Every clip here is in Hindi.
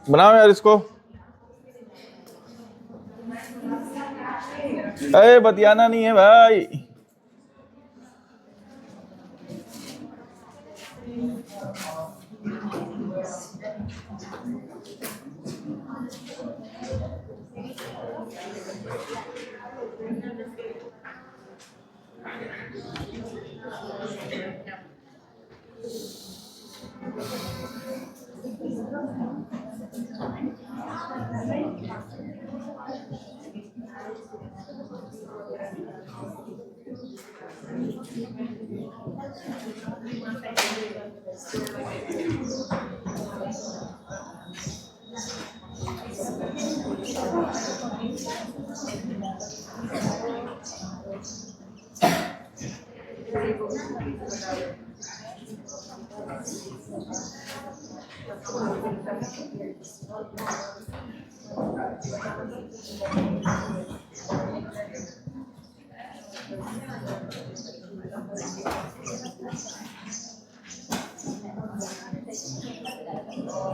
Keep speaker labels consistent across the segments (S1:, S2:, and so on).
S1: बनाओ यार इसको। अरे बतियाना नहीं है भाई।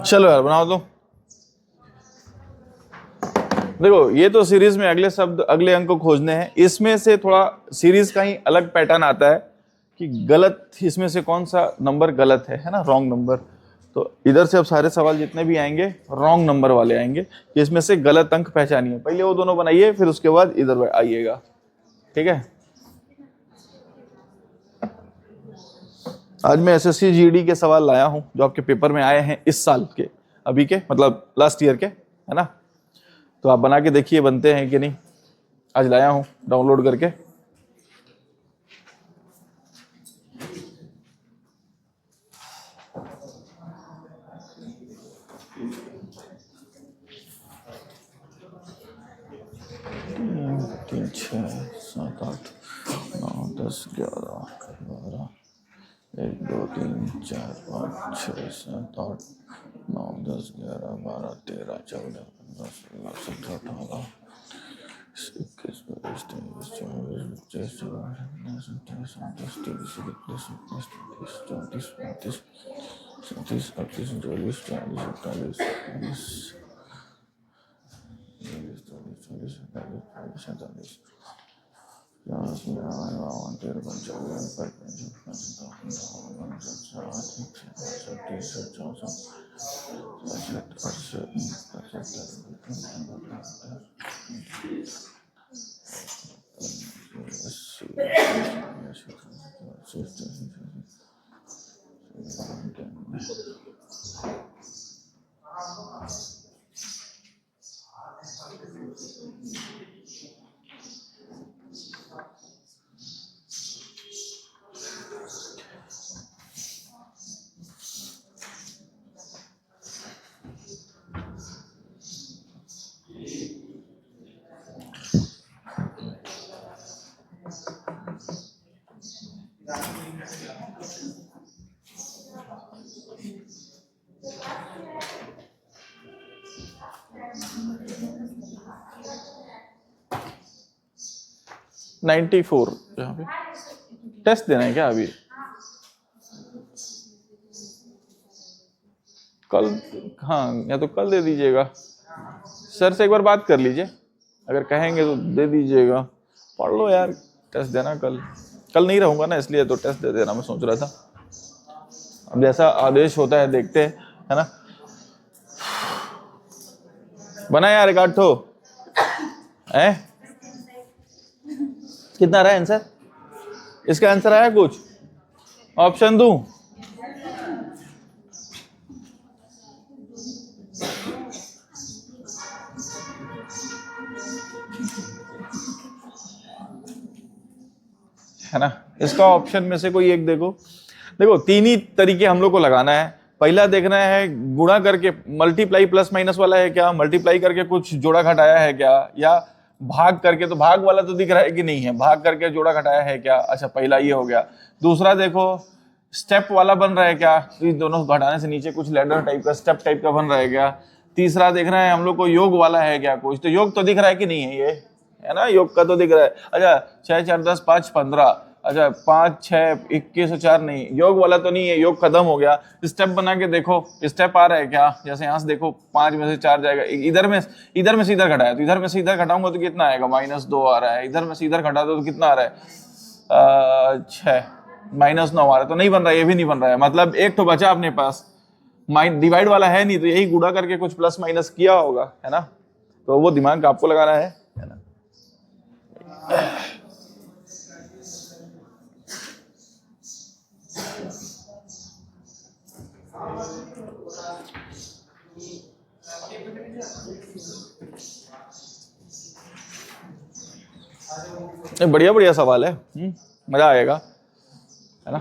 S1: चलो यार बनाओ तो। देखो ये तो सीरीज में अगले शब्द अगले अंक को खोजने हैं। इसमें से थोड़ा सीरीज का ही अलग पैटर्न आता है कि गलत, इसमें से कौन सा नंबर गलत है ना, रॉन्ग नंबर। तो इधर से अब सारे सवाल जितने भी आएंगे रॉन्ग नंबर वाले आएंगे कि इसमें से गलत अंक पहचानिए। पहले वो दोनों बनाइए, फिर उसके बाद इधर आइएगा, ठीक है। आज मैं एसएससी जीडी के सवाल लाया हूं जो आपके पेपर में आए हैं इस साल के, अभी के मतलब लास्ट ईयर के, है ना। तो आप बना के देखिए बनते हैं कि नहीं। आज लाया हूं डाउनलोड करके। तीन, 6, 7, 8, 9, 10, 11, 12, 1, 2, 3, 4, 5, 6, 7, 8, 9, 10, 11, 12, 13, 14, 15, 16, 17, 18, 21, 22, 23, 24, 25, 26, 27, 28, 29, 30, 31, 32, 33, 34, 35, 36, 37, 38, 39, 94 यहाँ पे टेस्ट देना है क्या अभी? कल, हाँ या तो कल दे दीजिएगा। सर से एक बार बात कर लीजिए, अगर कहेंगे तो दे दीजिएगा। पढ़ लो यार, टेस्ट देना कल। कल नहीं रहूंगा ना, इसलिए तो टेस्ट दे देना मैं सोच रहा था। अब जैसा आदेश होता है देखते हैं, है ना। बना यार एक 8 है। कितना रहा आंसर? इसका आंसर आया कुछ? ऑप्शन दूं? है ना। इसका ऑप्शन में से कोई एक देखो। देखो तीन ही तरीके हम लोग को लगाना है। पहला देखना है गुणा करके मल्टीप्लाई प्लस माइनस वाला है क्या, मल्टीप्लाई करके कुछ जोड़ा घटाया है क्या, या भाग करके, तो भाग वाला तो दिख रहा है कि नहीं है, भाग करके जोड़ा घटाया है क्या। अच्छा पहला ये हो गया। दूसरा देखो स्टेप वाला बन रहा है क्या, तो इन दोनों घटाने से नीचे कुछ लैडर टाइप का स्टेप टाइप का बन रहा है क्या। तीसरा देखना है हम लोग को योग वाला है क्या कुछ, तो योग तो दिख रहा है कि नहीं है, ये है ना, योग का तो दिख रहा है। अच्छा 6 4 10 5 15, अच्छा 5 6 21 और 4 नहीं, योग वाला तो नहीं है, योग खत्म हो गया। स्टेप बना के देखो स्टेप आ रहा है क्या, जैसे यहाँ से देखो 5 में से 4 जाएगा, इधर में से इधर घटाया, तो इधर में से इधर घटाऊंगा तो कितना आएगा, -2 आ रहा है। इधर में से इधर घटा दो तो कितना आ रहा है, 6 -9 आ रहा है, तो नहीं बन रहा है, ये भी नहीं बन रहा है। मतलब एक तो बचा अपने पास, डिवाइड वाला है नहीं, तो यही गुणा करके कुछ प्लस माइनस किया होगा, है ना। तो वो दिमाग आपको लगाना है ना। बढ़िया बढ़िया सवाल है, मजा आएगा, है ना।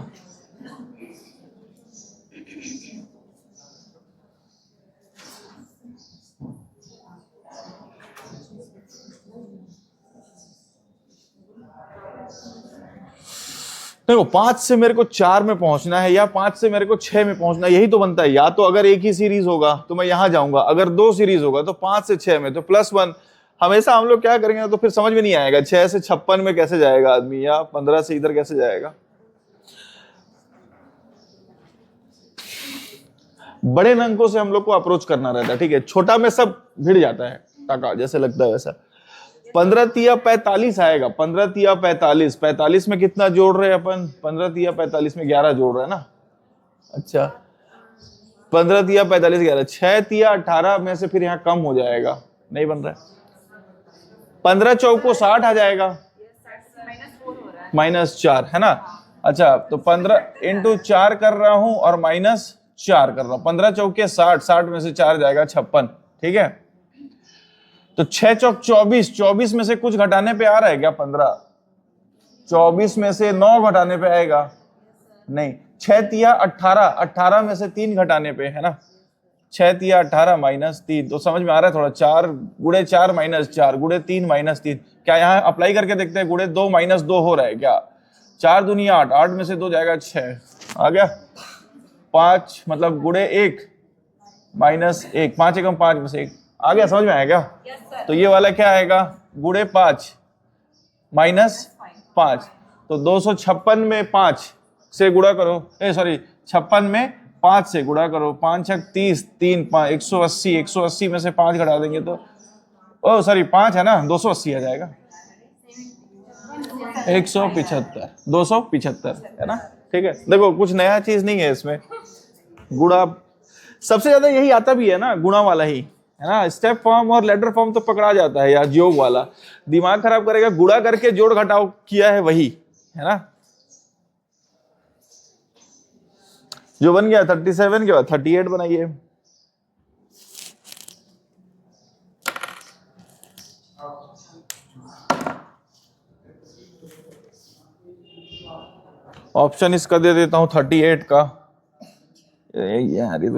S1: देखो 5 से मेरे को 4 में पहुंचना है या 5 से मेरे को 6 में पहुंचना है, यही तो बनता है। या तो अगर एक ही सीरीज होगा तो मैं यहां जाऊंगा, अगर 2 सीरीज होगा तो 5 से 6 में तो +1। हमेशा हम लोग क्या करेंगे तो फिर समझ में नहीं आएगा 6 से 56 में कैसे जाएगा आदमी, या 15 से इधर कैसे जाएगा। बड़े अंकों से हम लोग को अप्रोच करना रहता है, ठीक है। छोटा में सब भिड़ जाता है, टाका जैसे लगता है वैसा। 15 तिया 45 आएगा, 15 तिया 45, 45 में कितना जोड़ रहे हैं अपन, 15 तिया 45 में 11 जोड़ रहे हैं ना। अच्छा 15 तिया 45 11, 6 तिया 18 में से फिर यहाँ कम हो जाएगा, नहीं बन रहा है। 15 चौको 60 आ जाएगा, -4 है ना। अच्छा तो 15 × 4 कर रहा हूं और -4 कर रहा हूं, 15 चौके 60, 60 में से 4 जाएगा 56, ठीक है। तो 6 चौक 24, 24 में से कुछ घटाने पे आ रहा है क्या 15, 24 में से 9 घटाने पे आएगा, नहीं। 6 तिया 18, 18 में से 3 घटाने पे, है ना। 6 तिया 18 -3, तो समझ में आ रहा है थोड़ा। 4 गुणे 4 -4 गुणे 3 -3, क्या यहाँ अप्लाई करके देखते हैं, गुणे 2 -2 हो रहा है क्या। 4 दूनी 8, 8 में से 2 जाएगा 6, आ गया। 5 मतलब गुणे 1 -1, 5 एकम 5 में से 1 आ गया, समझ में आया क्या। तो ये वाला क्या आएगा, गुणे 5 -5, तो 256 में 5 से गुणा करो, सॉरी 56 में 5 से गुणा करो, 5 छक 30, 3 5 180, 180 में से 5 घटा देंगे तो सॉरी 5 है ना, 280 आ जाएगा, 175, 275 है ना, ठीक है। देखो कुछ नया चीज नहीं है इसमें, गुणा सबसे ज्यादा यही आता भी है ना, गुणा वाला ही है ना। स्टेप फॉर्म और लेटर फॉर्म तो पकड़ा जाता है यार, योग वाला दिमाग खराब करेगा। गुणा करके जोड़ घटाव किया है वही, है ना। जो बन गया 37 के बाद 38 बनाइए। ऑप्शन इसका दे देता हूं 38 का, यार ये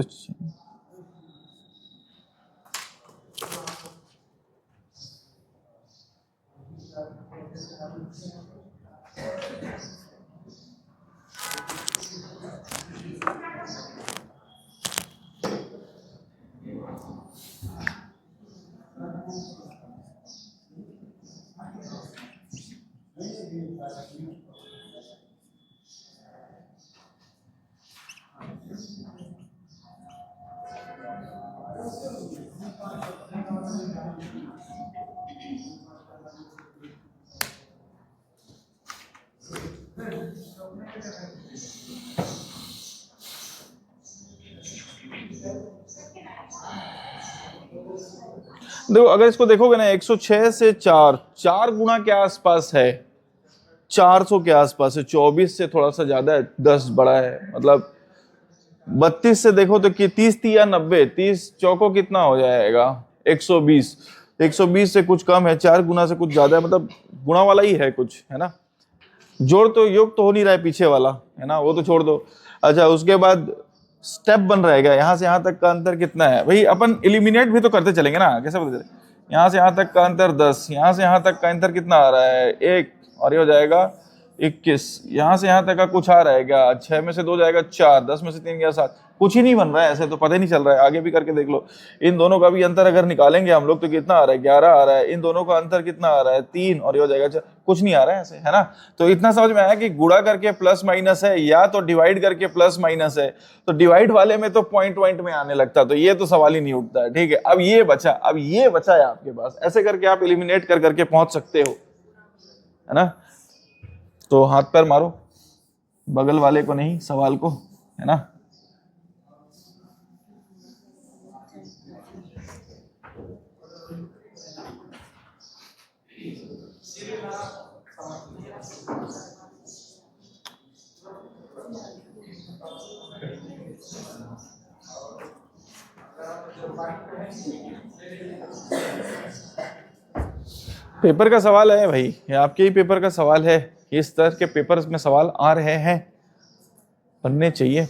S1: तो देखो अगर इसको देखोगे ना 106 से 4 गुना के आसपास है, 400 के आसपास है, 24 से थोड़ा सा ज्यादा है, 10 बड़ा है, मतलब 32 से देखो तो कि 30 या 90, 30 चौको कितना हो जाएगा 120, 120 से कुछ कम है, 4 गुना से कुछ ज्यादा है, मतलब गुणा वाला ही है कुछ, है ना। जोड़ तो योग तो हो नहीं रहा है पीछे वाला, है ना, वो तो छोड़ दो। अच्छा, उसके बाद स्टेप बन रहेगा, यहाँ से यहाँ तक का अंतर कितना है भाई, अपन एलिमिनेट भी तो करते चलेंगे ना, कैसे पता चले। यहाँ से यहाँ तक का अंतर 10, यहाँ से यहाँ तक का अंतर कितना आ रहा है 1, और ये हो जाएगा 21। यहाँ से यहाँ तक का कुछ आ रहा है क्या, 6 में से 2 जाएगा 4, 10 में से 3 गया 7, कुछ ही नहीं बन रहा है, ऐसे तो पता ही नहीं चल रहा है। आगे भी करके देख लो, इन दोनों का भी अंतर अगर निकालेंगे हम लोग तो कितना आ रहा है 11 आ रहा है, इन दोनों का अंतर कितना आ रहा है 3, और ये हो जाएगा 4, कुछ नहीं आ रहा है ऐसे, है ना। तो इतना समझ में आया कि गुणा करके प्लस माइनस है या तो डिवाइड करके प्लस माइनस है, तो डिवाइड वाले में तो पॉइंट पॉइंट में आने लगता, तो ये तो सवाल ही नहीं उठता है। ठीक है, अब ये बचा है आपके पास, ऐसे करके आप एलिमिनेट कर करके पहुंच सकते हो, है ना। तो हाथ पैर मारो, बगल वाले को नहीं, सवाल को, है ना। पेपर का सवाल है भाई, ये आपके ही पेपर का सवाल है, इस तरह के पेपर में सवाल आ रहे हैं, बनने चाहिए।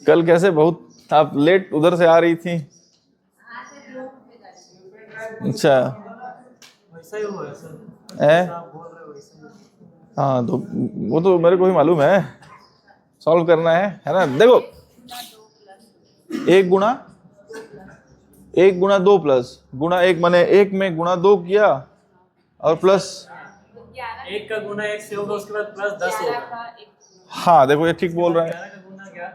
S1: कल कैसे बहुत आप लेट उधर से आ रही थी। अच्छा,
S2: वैसा ही हुआ है सर,
S1: है,
S2: आप बोल रहे हो वैसा ही।
S1: हाँ तो वो तो मेरे को भी मालूम है, सॉल्व करना है ना। देखो, 1 गुणा 2 प्लस गुणा 1 माने 1 में गुणा 2 किया और प्लस
S2: 1 का गुना 1 से होगा, उसके बाद प्लस 10 होगा।
S1: हाँ देखो ये ठीक बोल रहा है।
S2: 11 का गुना क्या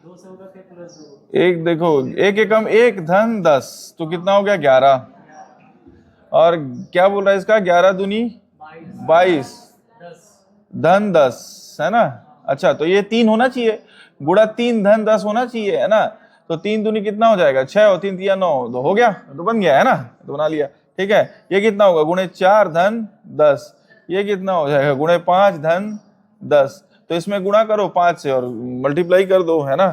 S2: 2 से होगा, फिर प्लस 2।
S1: एक देखो, 1 एकम 1 धन 10, तो कितना हो गया 11, और क्या बोल रहा है इसका 11 दूनी 22 धन 10, है ना। अच्छा, तो ये 3 होना चाहिए, गुणा 3 धन 10 होना चाहिए, है ना। तो 3 दूनी कितना हो जाएगा 6, और 3 3 9, तो हो गया, तो बन गया, है ना, तो बना लिया। ठीक है, ये कितना होगा गुणे 4 धन 10, ये कितना हो जाएगा गुणे 5 धन 10, तो इसमें गुणा करो 5 से और मल्टीप्लाई कर दो, है ना।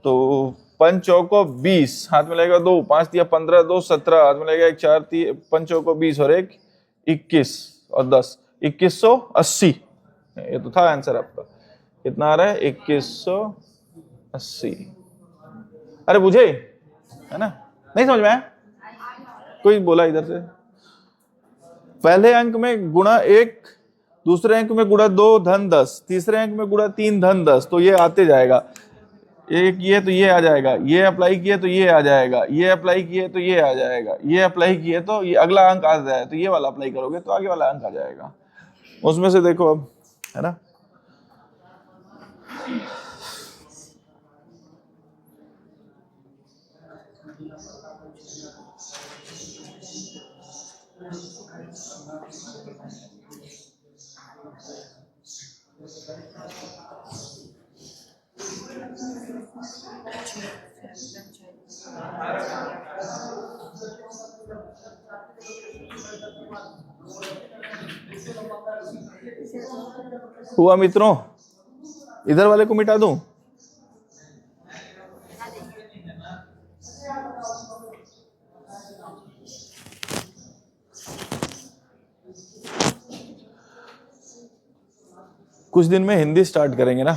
S1: तो 5 चौको 20, हाथ में लगेगा 2, 5 दिया 15, 2 17, हाथ में लगेगा 1 4 3, 5 चौको 20 और 1 21 और 10, 2180। ये तो था आंसर आपका, कितना आ रहा है 2180। अरे बुझे, है ना, नहीं समझ में आया, कोई बोला इधर से। पहले अंक में गुणा 1, दूसरे अंक में गुणा 2 धन 10, तीसरे अंक में गुणा 3 धन 10, तो ये आते जाएगा, एक ये तो ये आ जाएगा, ये अप्लाई किए तो ये आ जाएगा, ये अप्लाई किए तो ये आ जाएगा, ये अप्लाई किए तो ये अगला अंक आ जाए, तो ये वाला अप्लाई करोगे तो आगे वाला अंक आ जाएगा। उसमें से देखो अब, है ना। हुआ मित्रों, इधर वाले को मिटा दूं। कुछ दिन में हिंदी स्टार्ट करेंगे ना,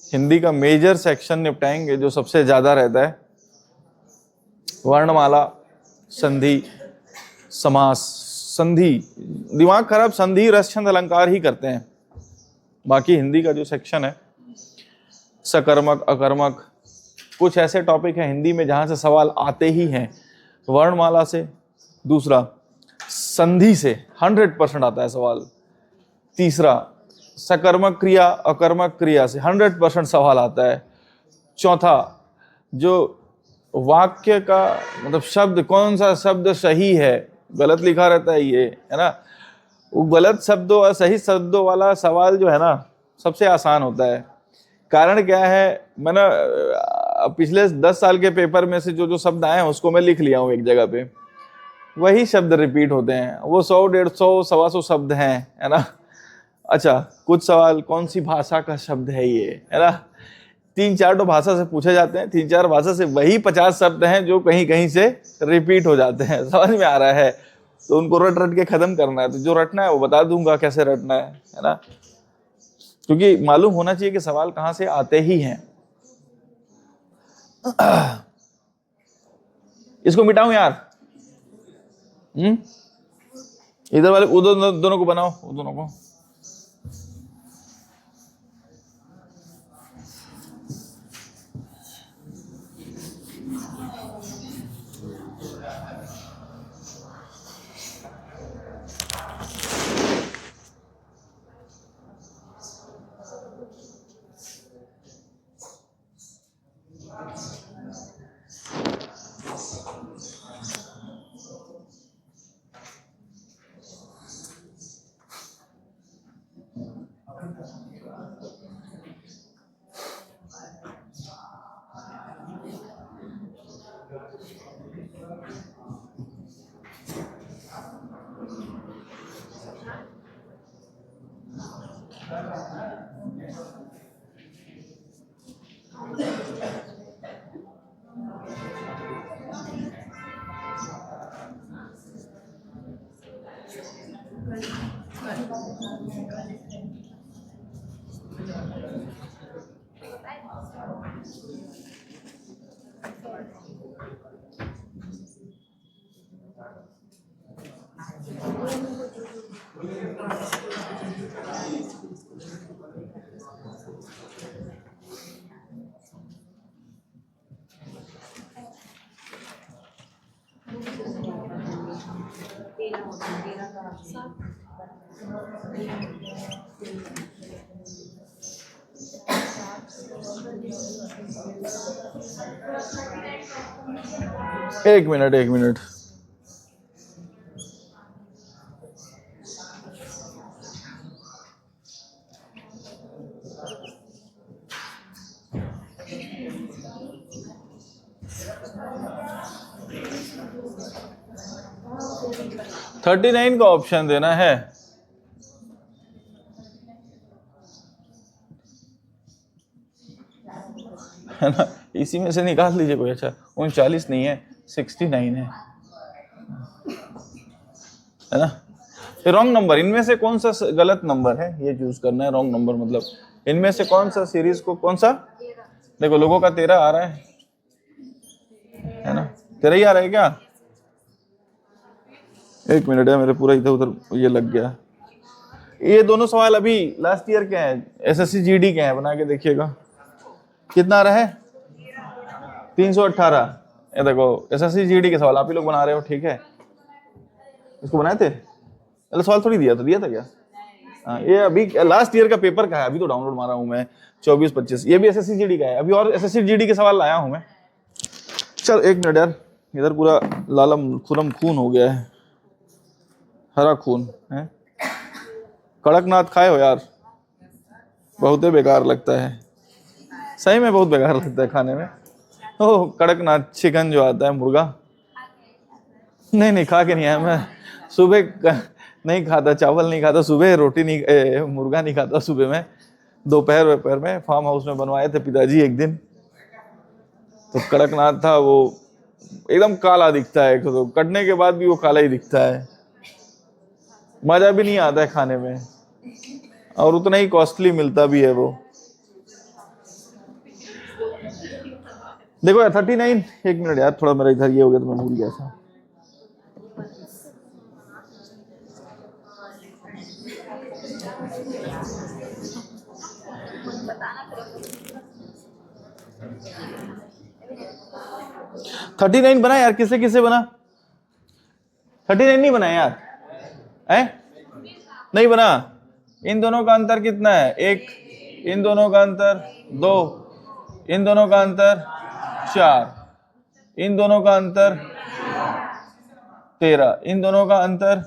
S1: हिंदी का मेजर सेक्शन निपटाएंगे जो सबसे ज्यादा रहता है, वर्णमाला, संधि, समास। संधि दिमाग खराब, संधि रस छंद अलंकार ही करते हैं, बाकी हिंदी का जो सेक्शन है सकर्मक अकर्मक, कुछ ऐसे टॉपिक हैं हिंदी में जहां से सवाल आते ही हैं। वर्णमाला से, दूसरा संधि से 100% आता है सवाल, तीसरा सकर्मक क्रिया अकर्मक क्रिया से 100% सवाल आता है, चौथा जो वाक्य का मतलब शब्द, कौन सा शब्द सही है, गलत लिखा रहता है ये, है ना, वो गलत शब्दों और सही शब्दों वाला सवाल जो है ना सबसे आसान होता है। कारण क्या है, मैंने पिछले 10 साल के पेपर में से जो जो शब्द आए हैं उसको मैं लिख लिया हूँ एक जगह पे, वही शब्द रिपीट होते हैं, वो 100 150 125 शब्द हैं, है ना। अच्छा, कुछ सवाल कौन सी भाषा का शब्द है ये, है ना, तीन चार तो भाषा से पूछे जाते हैं, तीन चार भाषा से वही 50 शब्द हैं जो कहीं कहीं से रिपीट हो जाते हैं। समझ में आ रहा है? तो उनको रट रट के खत्म करना है। तो जो रटना है वो बता दूंगा कैसे रटना है ना, क्योंकि मालूम होना चाहिए कि सवाल कहां से आते ही हैं। इसको मिटाऊं यार? इधर वाले उधर दोनों को बनाओ, वो दोनों को। एक मिनट। थर्टी 39 का ऑप्शन देना है। है ना, इसी में से निकाल लीजिए कोई। अच्छा 39 नहीं है, 69 है ना। रॉन्ग नंबर, इनमें से कौन सा गलत नंबर है ये चूज करना है। रॉन्ग नंबर मतलब इनमें से कौन सा सीरीज को, कौन सा, देखो लोगों का 13 आ रहा है ना, 13 ही आ रहा है क्या? एक मिनट है, मेरे पूरा इधर उधर ये लग गया। ये दोनों सवाल अभी लास्ट ईयर के हैं, एसएससी जीडी के हैं, बना के देखिएगा। कितना आ रहा है? 318। ये देखो एसएससी जीडी के सवाल आप ही लोग बना रहे हो, ठीक है। इसको बनाए थे, अरे सवाल थोड़ी दिया था क्या? हाँ, ये अभी लास्ट ईयर का पेपर का है, अभी तो डाउनलोड मारा हूं मैं 24-25। ये भी एसएससी जीडी का है, अभी और एसएससी जीडी के सवाल लाया हूं मैं। चल एक मिनट यार, इधर पूरा लालम खुरम खून हो गया है, हरा खून है। कड़कनाथ खाए हो यार? बहुत ही बेकार लगता है, सही में बहुत बेकार लगता है खाने में। ओ कड़कनाथ चिकन जो आता है, मुर्गा, नहीं खा के नहीं आया मैं। सुबह नहीं खाता, चावल नहीं खाता, सुबह रोटी नहीं, मुर्गा नहीं खाता सुबह में। दोपहर में फार्म हाउस में बनवाए थे पिताजी एक दिन, तो कड़कनाथ था। वो एकदम काला दिखता है, तो कटने के बाद भी वो काला ही दिखता है। मजा भी नहीं आता है खाने में, और उतना ही कॉस्टली मिलता भी है वो। देखो यार 39, एक मिनट यार, थोड़ा मेरा इधर ये हो गया तो मैं भूल गया था। थर्टी 39 बना यार, किसे किसे बना? 39 नहीं बना यार, है नहीं बना। इन दोनों का अंतर कितना है? 1, इन दोनों का अंतर 2, इन दोनों का अंतर 4, इन दोनों का अंतर 13, इन दोनों का अंतर,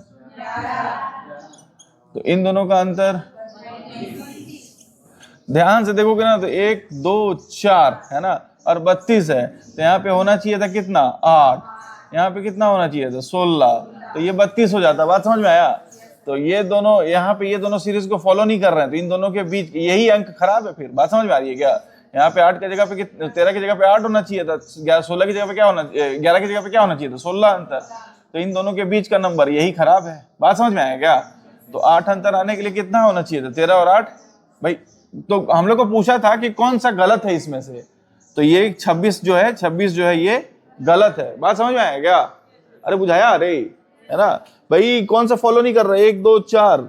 S1: तो इन दोनों का अंतर, ध्यान से देखोगे ना तो 1 2 4 है ना, और 32 है। तो यहाँ पे होना चाहिए था कितना? 8। यहाँ पे कितना होना चाहिए था? 16। तो ये 32 हो जाता। बात समझ में आया? तो ये दोनों यहाँ पे, ये दोनों सीरीज को फॉलो नहीं कर रहे हैं, तो इन दोनों के बीच यही अंक खराब है। फिर बात समझ में आ रही है क्या? यहाँ पे 8 की जगह पे 13 की जगह पे 8 होना चाहिए था, 16 की जगह पे क्या होना, 11 की जगह पे क्या होना चाहिए था, 16 अंतर। तो इन दोनों के बीच का नंबर यही खराब है। बात समझ में आया क्या? तो 8 अंतर आने के लिए कितना होना चाहिए था, 13 और 8 भाई। तो हम लोग को पूछा था कि कौन सा गलत है इसमें से, तो ये 26 जो है ये गलत है। बात समझ में आया क्या? अरे बुझाया? अरे है ना भाई, कौन सा फॉलो नहीं कर रहा है, 1 2 4,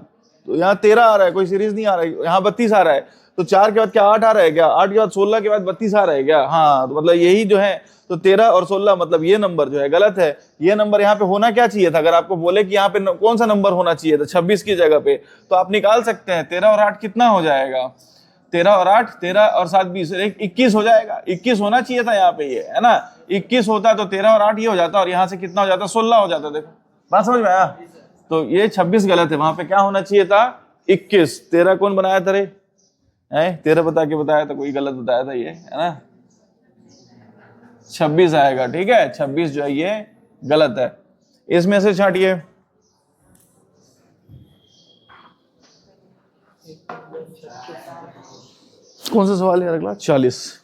S1: तो यहाँ 13 आ रहा है, कोई सीरीज नहीं आ रहा है, यहाँ 32 आ रहा है, तो 4 के बाद क्या 8 आ रहा है क्या, 8 के बाद 16 के बाद 32 आ रहा है क्या? हाँ, तो मतलब यही जो है, तो 13 और 16 मतलब ये नंबर जो है गलत है। ये नंबर यहाँ पे होना क्या चाहिए था? अगर आपको बोले कि यहाँ पे कौन सा नंबर होना चाहिए था 26 की जगह पे, तो आप निकाल सकते हैं 13 और 8 कितना हो जाएगा, 13 और 8, 13 और 7 20, 21 हो जाएगा। 21 होना चाहिए था यहाँ पे, ये है ना, 21 होता तो 13 और 8 ये हो जाता, और यहाँ से कितना हो जाता, 16 हो जाता। देखो बात समझ में आया? तो ये 26 गलत है, वहां पे क्या होना चाहिए था, 21। 13 कौन बनाया था रे? है 13 बता के बताया था, कोई गलत बताया था ये, है ना। 26 आएगा, ठीक है। 26 जो है ये गलत है, इसमें से छाटिए। कौन सा सवाल है अगला? 40।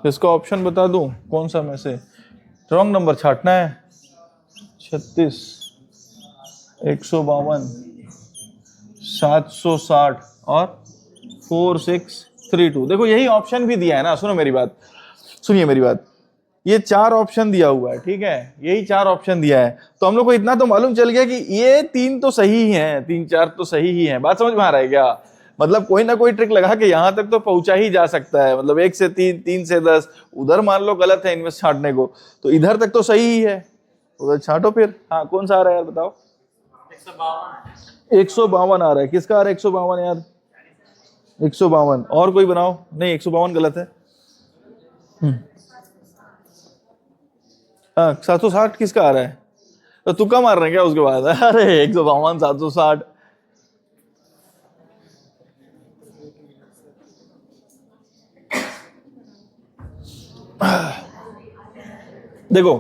S1: इसका ऑप्शन बता दूं कौन सा में से? रॉन्ग नंबर छाटना है। 36, 152, 760 और 4632। देखो यही ऑप्शन भी दिया है ना, सुनो मेरी बात, सुनिए मेरी बात, ये 4 ऑप्शन दिया हुआ है, ठीक है, यही 4 ऑप्शन दिया है। तो हम लोग को इतना तो मालूम चल गया कि ये 3 तो सही ही हैं, 3 4 तो सही ही हैं। बात समझ में आ रहा है क्या? मतलब कोई ना कोई ट्रिक लगा के यहां तक तो पहुंचा ही जा सकता है। मतलब 1 से 3, 3 से 10, उधर मान लो गलत है इनमें छांटने को, तो इधर तक तो सही ही है, उधर छांटो फिर। हाँ कौन सा आ रहा है यार बताओ? 152 आ रहा है। किसका आ रहा है 152 यार? 152। और कोई बनाओ। नहीं 152 गलत है। 760 किसका आ रहा है? तो तुक्का मार रहे हैं क्या उसके बाद? अरे 152 760। देखो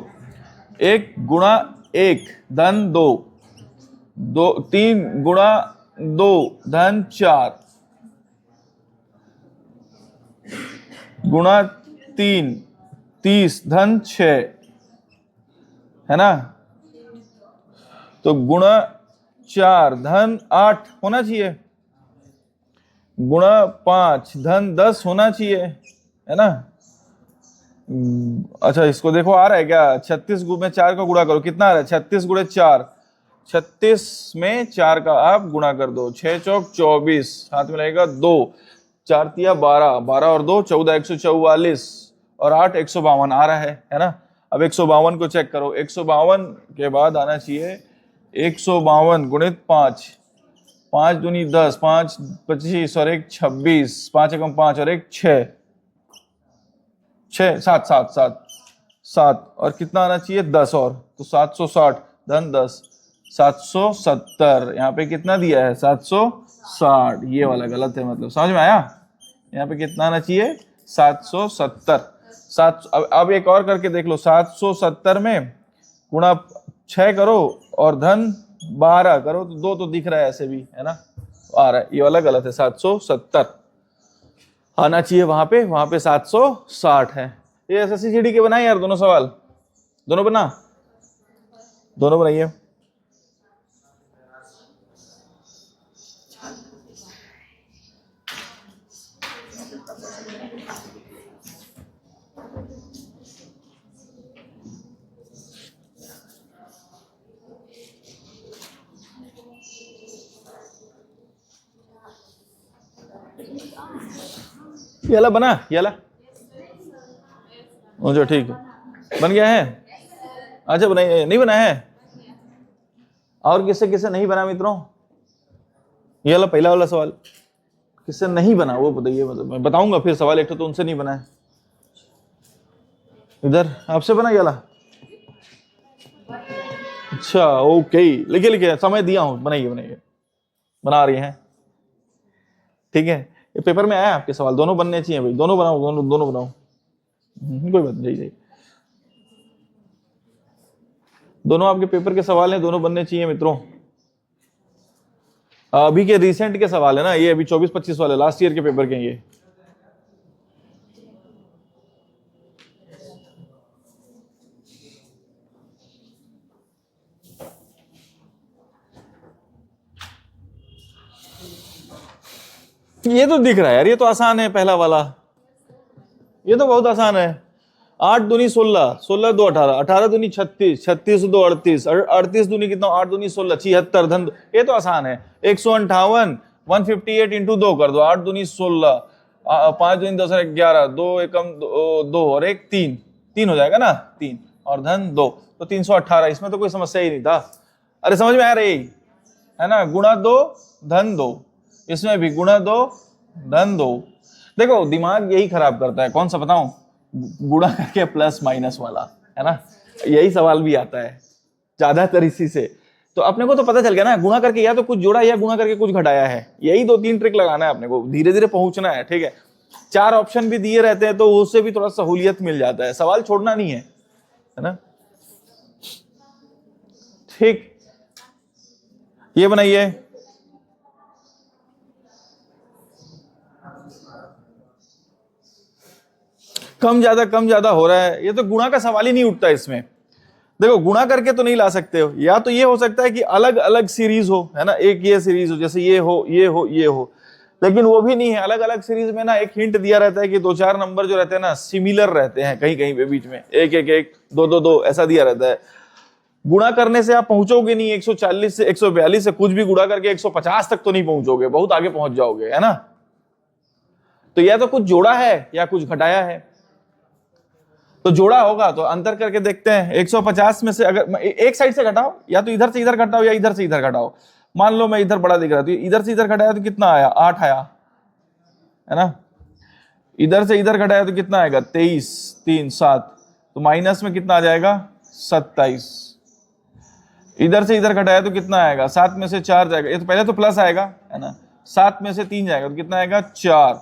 S1: 1 गुणा 1 धन 2, 3 गुणा 2 धन 4 गुणा 3 30 धन 6, है ना। तो गुणा 4 धन 8 होना चाहिए, गुणा 5 धन 10 होना चाहिए, है ना। अच्छा इसको देखो आ रहा है क्या? 36 में 4 का गुणा करो, कितना आ रहा है? 36 गुणे 4, 36 में 4 का आप गुणा कर दो, 6 चौक 24, हाथ में रहेगा 2, 4 तिया 12, 12 और 2 14, 144 और 8 152 आ रहा है ना। अब 152 को चेक करो, 152 के बाद आना चाहिए 152 गुणित 5, 5 दूनी 10, 5 25 और 1 26, 5 एकम 5 और 1 6, 6 7 7 7 7 और कितना आना चाहिए 10 और, तो 760 धन 10 770। यहाँ पे कितना दिया है 760, ये वाला गलत है, मतलब समझ में आया? यहाँ पे कितना आना चाहिए 770। 7 अब एक और करके देख लो, 770 में गुणा 6 करो और धन 12 करो, तो 2 तो दिख रहा है ऐसे भी, है ना, आ रहा है, ये वाला गलत है। 770 आना चाहिए वहां पे 760 है। ये SSCGD के बनाए यार दोनों सवाल, दोनों बनाइए। ये वाला बना, ये वाला अच्छा ठीक है, बन गया है। अच्छा बनाइए, नहीं बना है? और किससे नहीं बना मित्रों? ये वाला पहला वाला सवाल किससे नहीं बना वो बताइए, मतलब मैं बताऊंगा फिर सवाल, एक तो उनसे नहीं बना है। इधर आपसे बना ये वाला? अच्छा ओके, लिखिए लिखिए, समय दिया हूं, बनाइए बनाइए, बना रही हैं, ठीक है। ये पेपर में आया आपके सवाल, दोनों बनने चाहिए भाई, दोनों बनाओ, दोनों दोनों बनाओ। कोई बात नहीं, जाइए, दोनों आपके पेपर के सवाल हैं, दोनों बनने चाहिए मित्रों। अभी के रिसेंट के सवाल है ना ये, अभी 24-25 वाले लास्ट ईयर के पेपर के ये। ये तो दिख रहा है यार, ये तो आसान है पहला वाला, ये तो बहुत आसान है। 8 दूनी 16, 16 2 18, 18 दूनी 36, 36 2 38, 38 दूनी कितना, 8 दूनी 16, 76 धन, ये तो आसान है। 158, 158 इंटू 2 कर दो, 8 दूनी 16, 5 दूनी 10 11, 2 एकम 2 और 1 3, 3 हो जाएगा ना, 3 और धन 2, तो 318। इसमें तो कोई समस्या ही नहीं था। अरे समझ में आ रही है ना, गुणा 2 धन 2, इसमें भी गुणा 2 धन 2। देखो दिमाग यही खराब करता है, कौन सा बताऊं, गुणा करके प्लस माइनस वाला, है ना, यही सवाल भी आता है ज्यादातर इसी से। तो अपने को तो पता चल गया ना, गुणा करके या तो कुछ जोड़ा या गुणा करके कुछ घटाया है, यही 2-3 ट्रिक लगाना है अपने को, धीरे धीरे पहुंचना है, ठीक है। 4 ऑप्शन भी दिए रहते हैं तो उससे भी थोड़ा सहूलियत मिल जाता है, सवाल छोड़ना नहीं है ना, ठीक। ये बनाइए, कम ज्यादा हो रहा है, ये तो गुणा का सवाल ही नहीं उठता इसमें। देखो गुणा करके तो नहीं ला सकते हो, या तो ये हो सकता है कि अलग अलग सीरीज हो, है ना, एक ये सीरीज हो, जैसे ये हो ये हो ये हो, लेकिन वो भी नहीं है। अलग अलग सीरीज में ना एक हिंट दिया रहता है कि 2-4 नंबर जो रहते हैं ना सिमिलर रहते हैं, कहीं कहीं पे बीच में 1-1-1, 2-2-2 ऐसा दिया रहता है। गुणा करने से आप पहुंचोगे नहीं, 140 से 142 से कुछ भी गुणा करके 150 तक तो नहीं पहुंचोगे, बहुत आगे पहुंच जाओगे, है ना। तो या तो कुछ जोड़ा है या कुछ घटाया है, तो जोड़ा होगा तो अंतर करके देखते हैं। 150 में से अगर एक साइड से घटाओ, या तो इधर से इधर घटाओ या इधर से इधर घटाओ। मान लो मैं इधर बड़ा दिख रहा, तो इधर से इधर घटाया तो कितना आया, 8 आया, है ना। इधर से इधर घटाया तो कितना आएगा, 23, 3 7, तो माइनस में कितना आ जाएगा, 27। इधर से इधर घटाया तो कितना आएगा, 7 में से 4 जाएगा, ये तो पहले तो प्लस आएगा, है ना। 7 में से 3 जाएगा तो कितना आएगा, 4।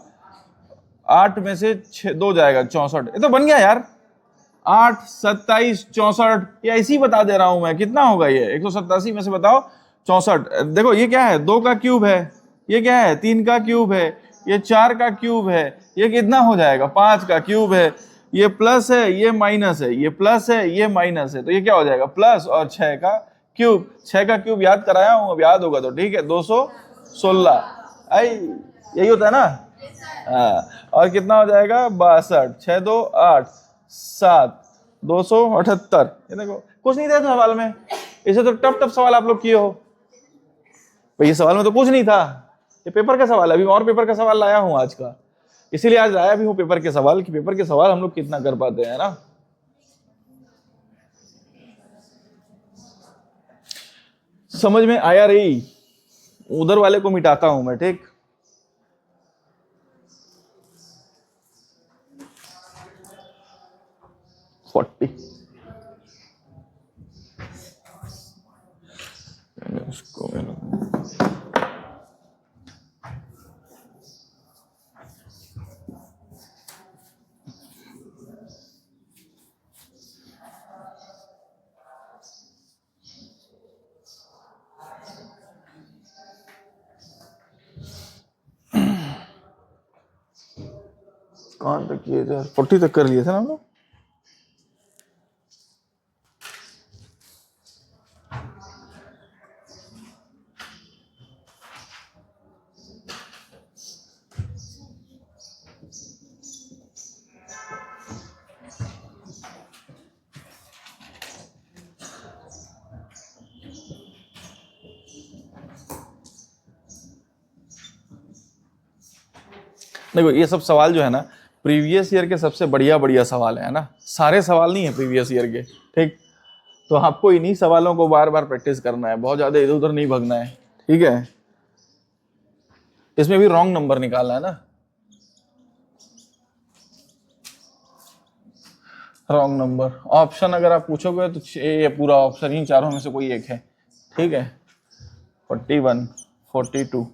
S1: 8 में से 2 जाएगा, 64। ये तो बन गया यार, 8 27 64, ये ऐसे ही बता दे रहा हूं मैं, कितना होगा ये, 187 में से बताओ 64। देखो ये क्या है, 2 का क्यूब है, ये क्या है, 3 का क्यूब है, ये 4 का क्यूब है, ये कितना हो जाएगा, 5 का क्यूब है, ये प्लस है ये माइनस है, ये प्लस है ये माइनस है, तो ये क्या हो जाएगा, प्लस और 6 का क्यूब। 6 का क्यूब याद कराया हूं, अब याद होगा तो ठीक है, 216। आई यही होता है ना, हाँ। और कितना हो जाएगा, 62, 6 2 8 7, 278। ये देखो कुछ नहीं था सवाल में, इसे तो टफ टफ सवाल आप लोग किए हो भाई, ये सवाल में तो कुछ नहीं था, ये पेपर का सवाल है। अभी और पेपर का सवाल लाया हूं आज का, इसीलिए आज लाया भी हूं पेपर के सवाल, कि पेपर के सवाल हम लोग कितना कर पाते हैं ना। समझ में आया रही, उधर वाले को मिटाता हूं मैं, ठीक। उसको कहां तक किए थे, 40 तक कर लिए थे ना हम लोग। देखो ये सब सवाल जो है ना प्रीवियस ईयर के सबसे बढ़िया बढ़िया सवाल है ना, सारे सवाल नहीं है प्रीवियस ईयर के, ठीक। तो आपको इन्हीं सवालों को बार बार प्रैक्टिस करना है, बहुत ज्यादा इधर उधर नहीं भगना है, ठीक है। इसमें भी रॉन्ग नंबर निकालना है ना। Wrong number. ऑप्शन अगर आप पूछोगे तो ये पूरा ऑप्शन इन चारों में से कोई एक है, ठीक है। 41, 42।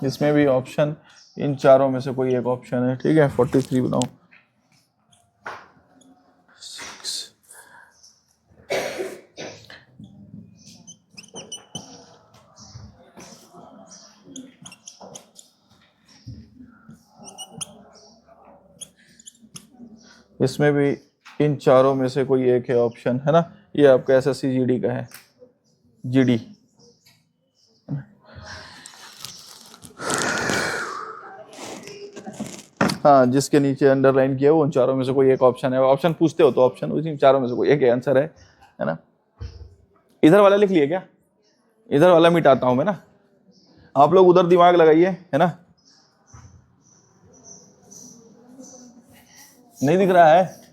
S1: इसमें भी ऑप्शन इन चारों में से कोई एक ऑप्शन है, ठीक है। 43 बनाओ। इसमें भी इन चारों में से कोई एक है ऑप्शन, है ना। ये आपका एसएससी जीडी का है, जीडी। हाँ, जिसके नीचे अंडरलाइन किया वो उन चारों में से कोई एक ऑप्शन है। ऑप्शन पूछते हो तो ऑप्शन उसी चारों में से कोई एक आंसर है ना। इधर वाला लिख लिया क्या? इधर वाला मिटाता हूं मैं ना, आप लोग उधर दिमाग लगाइए, है ना। नहीं दिख रहा है?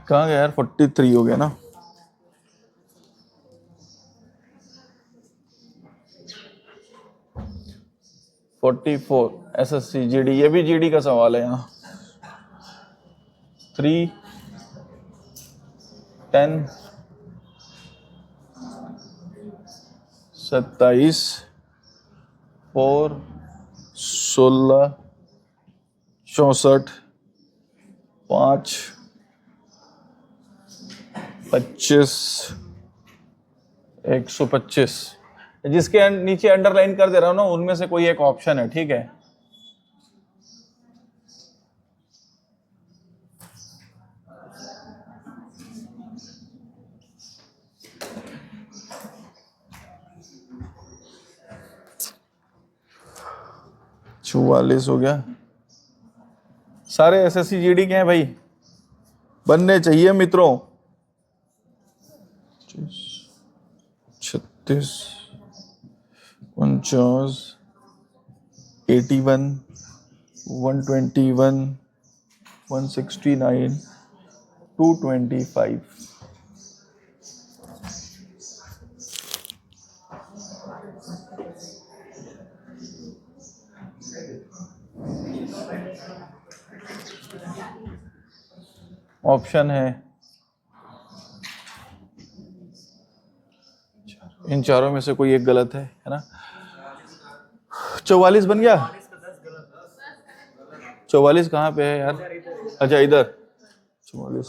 S1: कहाँ गया यार? 43 हो गया ना। एसएससी जीडी, ये भी जीडी का सवाल है यहाँ। 3, 10, 27, 4, 16, 64, 5, 25, 125। जिसके नीचे अंडरलाइन कर दे रहा हूं ना, उनमें से कोई एक ऑप्शन है, ठीक है। चौवालीस हो गया। सारे एसएससी जीडी के हैं भाई, बनने चाहिए मित्रों। 36, 49, 81, 121, 169, 225। ऑप्शन है इन चारों में से कोई एक गलत है ना। 44 बन गया। 44 कहाँ पे है यार? अच्छा इधर 44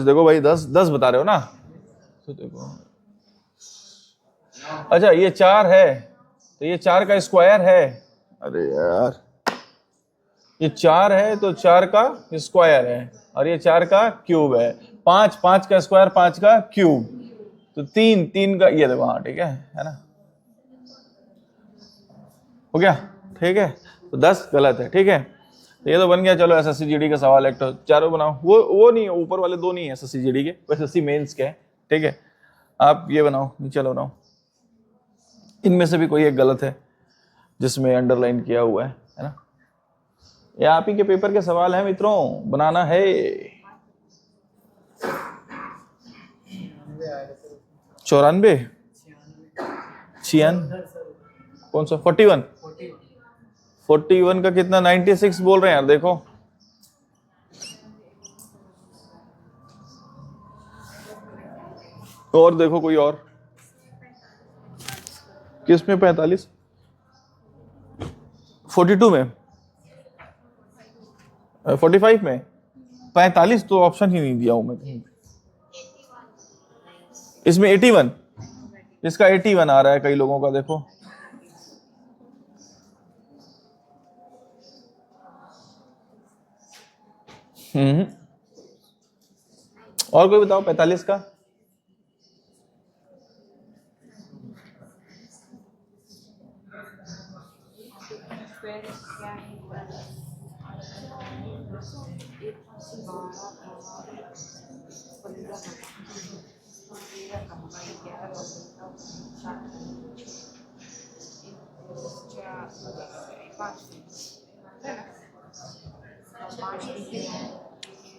S1: देखो भाई, 10 बता रहे हो ना, तो देखो। अच्छा ये 4 है तो ये 4 का स्क्वायर है। अरे यार, ये 4 है तो 4 का स्क्वायर है, और ये 4 का क्यूब है। 5 का स्क्वायर 5 का क्यूब, तो 3 का, ये देखो। हाँ ठीक है ना, हो गया, ठीक है। तो 10 गलत है, ठीक है। तो ये तो बन गया। चलो एसएससी जीडी का सवाल एक तो चारों बनाओ। वो नहीं है, ऊपर वाले 2 नहीं है एसएससी जीडी के, वो एसएससी मेंस के हैं, ठीक है। आप ये बनाओ, नीचे बनाओ। इनमें से भी कोई एक गलत है जिसमें अंडरलाइन किया हुआ है ना। ये आप ही के पेपर के सवाल है मित्रों, बनाना है। 94, 96, कौन सा? 41 का कितना? 96 बोल रहे हैं यार, देखो। और देखो कोई और। किस में? 45, 42 में, 45 में 45 तो ऑप्शन ही नहीं दिया हूं मैं कहीं। इसमें 81, इसका 81 आ रहा है कई लोगों का, देखो। हम्म, और कोई बताओ 45 का।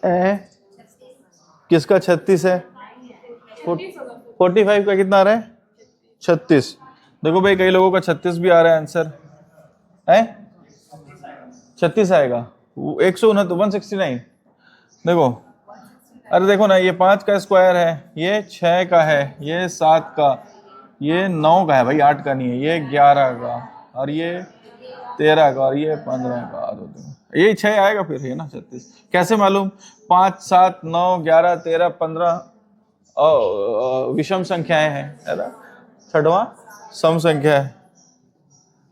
S1: ए, किसका 36 है? 45 का कितना आ रहा है? 36। देखो भाई, कई लोगों का 36 भी आ रहा है आंसर है। 36 आएगा। 169 देखो। अरे देखो ना, ये 5 का स्क्वायर है, ये 6 का है, ये 7 का, ये 9 का है भाई, 8 का नहीं है, ये 11 का, और ये 13 का, और ये 15 का। यही 6 आएगा फिर, है ना 36। कैसे मालूम? 5, 7, 9, 11, 13, 15 विषम संख्याएं हैं, है ना। छठवां सम संख्या है।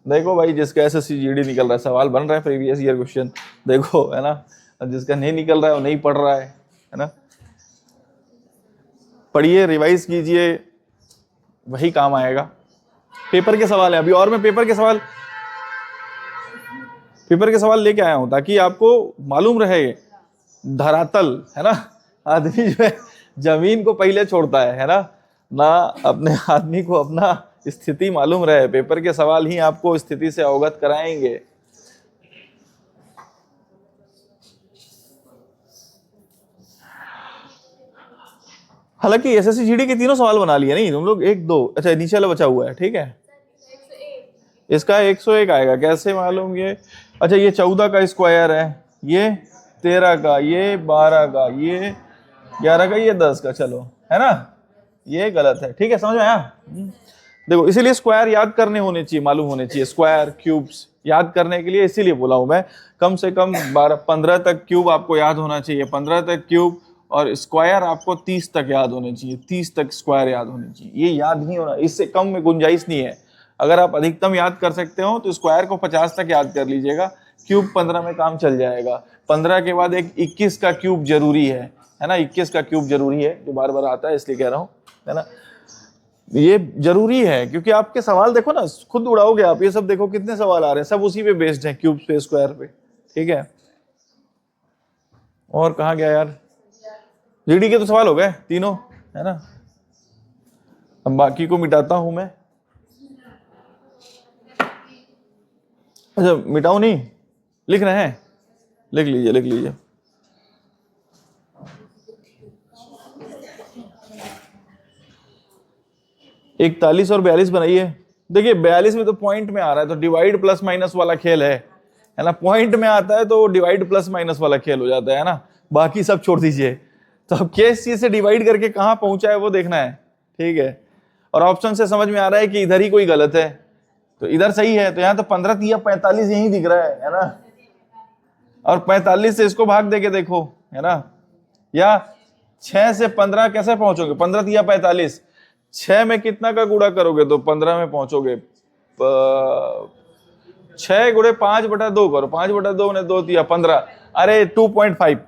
S1: देखो भाई, जिसका SSCGD निकल रहा है, सवाल बन रहा है प्रीवियस ईयर क्वेश्चन, देखो, है ना। जिसका नहीं निकल रहा है वो नहीं पढ़ रहा है ना। पढ़िए, रिवाइज कीजिए, वही काम आएगा। पेपर के सवाल है अभी, और मैं पेपर के सवाल लेके आया हूं ताकि आपको मालूम रहे धरातल, है ना। आदमी जो है जमीन को पहले छोड़ता है ना, अपने आदमी को अपना स्थिति मालूम रहे। पेपर के सवाल ही आपको स्थिति से अवगत कराएंगे। हालांकि SSCGD के तीनों सवाल बना लिए नहीं तुम लोग, 1, 2, अच्छा नीचे वाला बचा हुआ है, ठीक है। इसका 101 आएगा, कैसे मालूम? ये अच्छा, ये 14 का स्क्वायर है, ये 13 का, ये 12 का, ये 11 का, ये 10 का, चलो, है ना। ये गलत है, ठीक है, समझ में आया? देखो, इसीलिए स्क्वायर याद करने होने चाहिए, मालूम होने चाहिए। स्क्वायर, क्यूब्स याद करने के लिए इसीलिए बोला हूं मैं, कम से कम 12-15 तक क्यूब आपको याद होना चाहिए, 15 तक क्यूब, और स्क्वायर आपको 30 तक याद होने चाहिए, 30 तक स्क्वायर याद होने चाहिए। ये याद नहीं होना, इससे कम में गुंजाइश नहीं है। अगर आप अधिकतम याद कर सकते हो तो स्क्वायर को 50 तक याद कर लीजिएगा, क्यूब 15 में काम चल जाएगा। 15 के बाद एक 21 का क्यूब जरूरी है ना। 21 का क्यूब जरूरी है, जो बार बार आता है इसलिए कह रहा हूँ, है ना। ये जरूरी है क्योंकि आपके सवाल देखो ना, खुद उड़ाओगे आप। ये सब देखो कितने सवाल आ रहे हैं, सब उसी पे बेस्ड है, क्यूब पे, स्क्वायर पे, ठीक है। और कहाँ गया यार? GD के तो सवाल हो गए तीनों, है ना। अब बाकी को मिटाता हूं मैं। अच्छा, मिटाऊं नहीं, लिख रहे हैं? लिख लीजिए। इकतालीस और 42 बनाइए। देखिए, 42 में तो पॉइंट में आ रहा है, तो डिवाइड प्लस माइनस वाला खेल है ना। पॉइंट में आता है तो डिवाइड प्लस माइनस वाला खेल हो जाता है ना, बाकी सब छोड़ दीजिए। तो अब किस चीज से डिवाइड करके कहां पहुंचा है वो देखना है, ठीक है। और ऑप्शन से समझ में आ रहा है कि इधर ही कोई गलत है, तो इधर सही है। तो यहाँ तो 15 तिया 45 यही दिख रहा है ना। और 45 से इसको भाग देके देखो, है ना। या 6 से 15 कैसे पहुंचोगे? 15 तिया 45, 6 में कितना का गुणा करोगे तो 15 में पहुंचोगे। 6 गुणे 5/2 करो, 5/2 ने 2 तिया 15, अरे 2.5,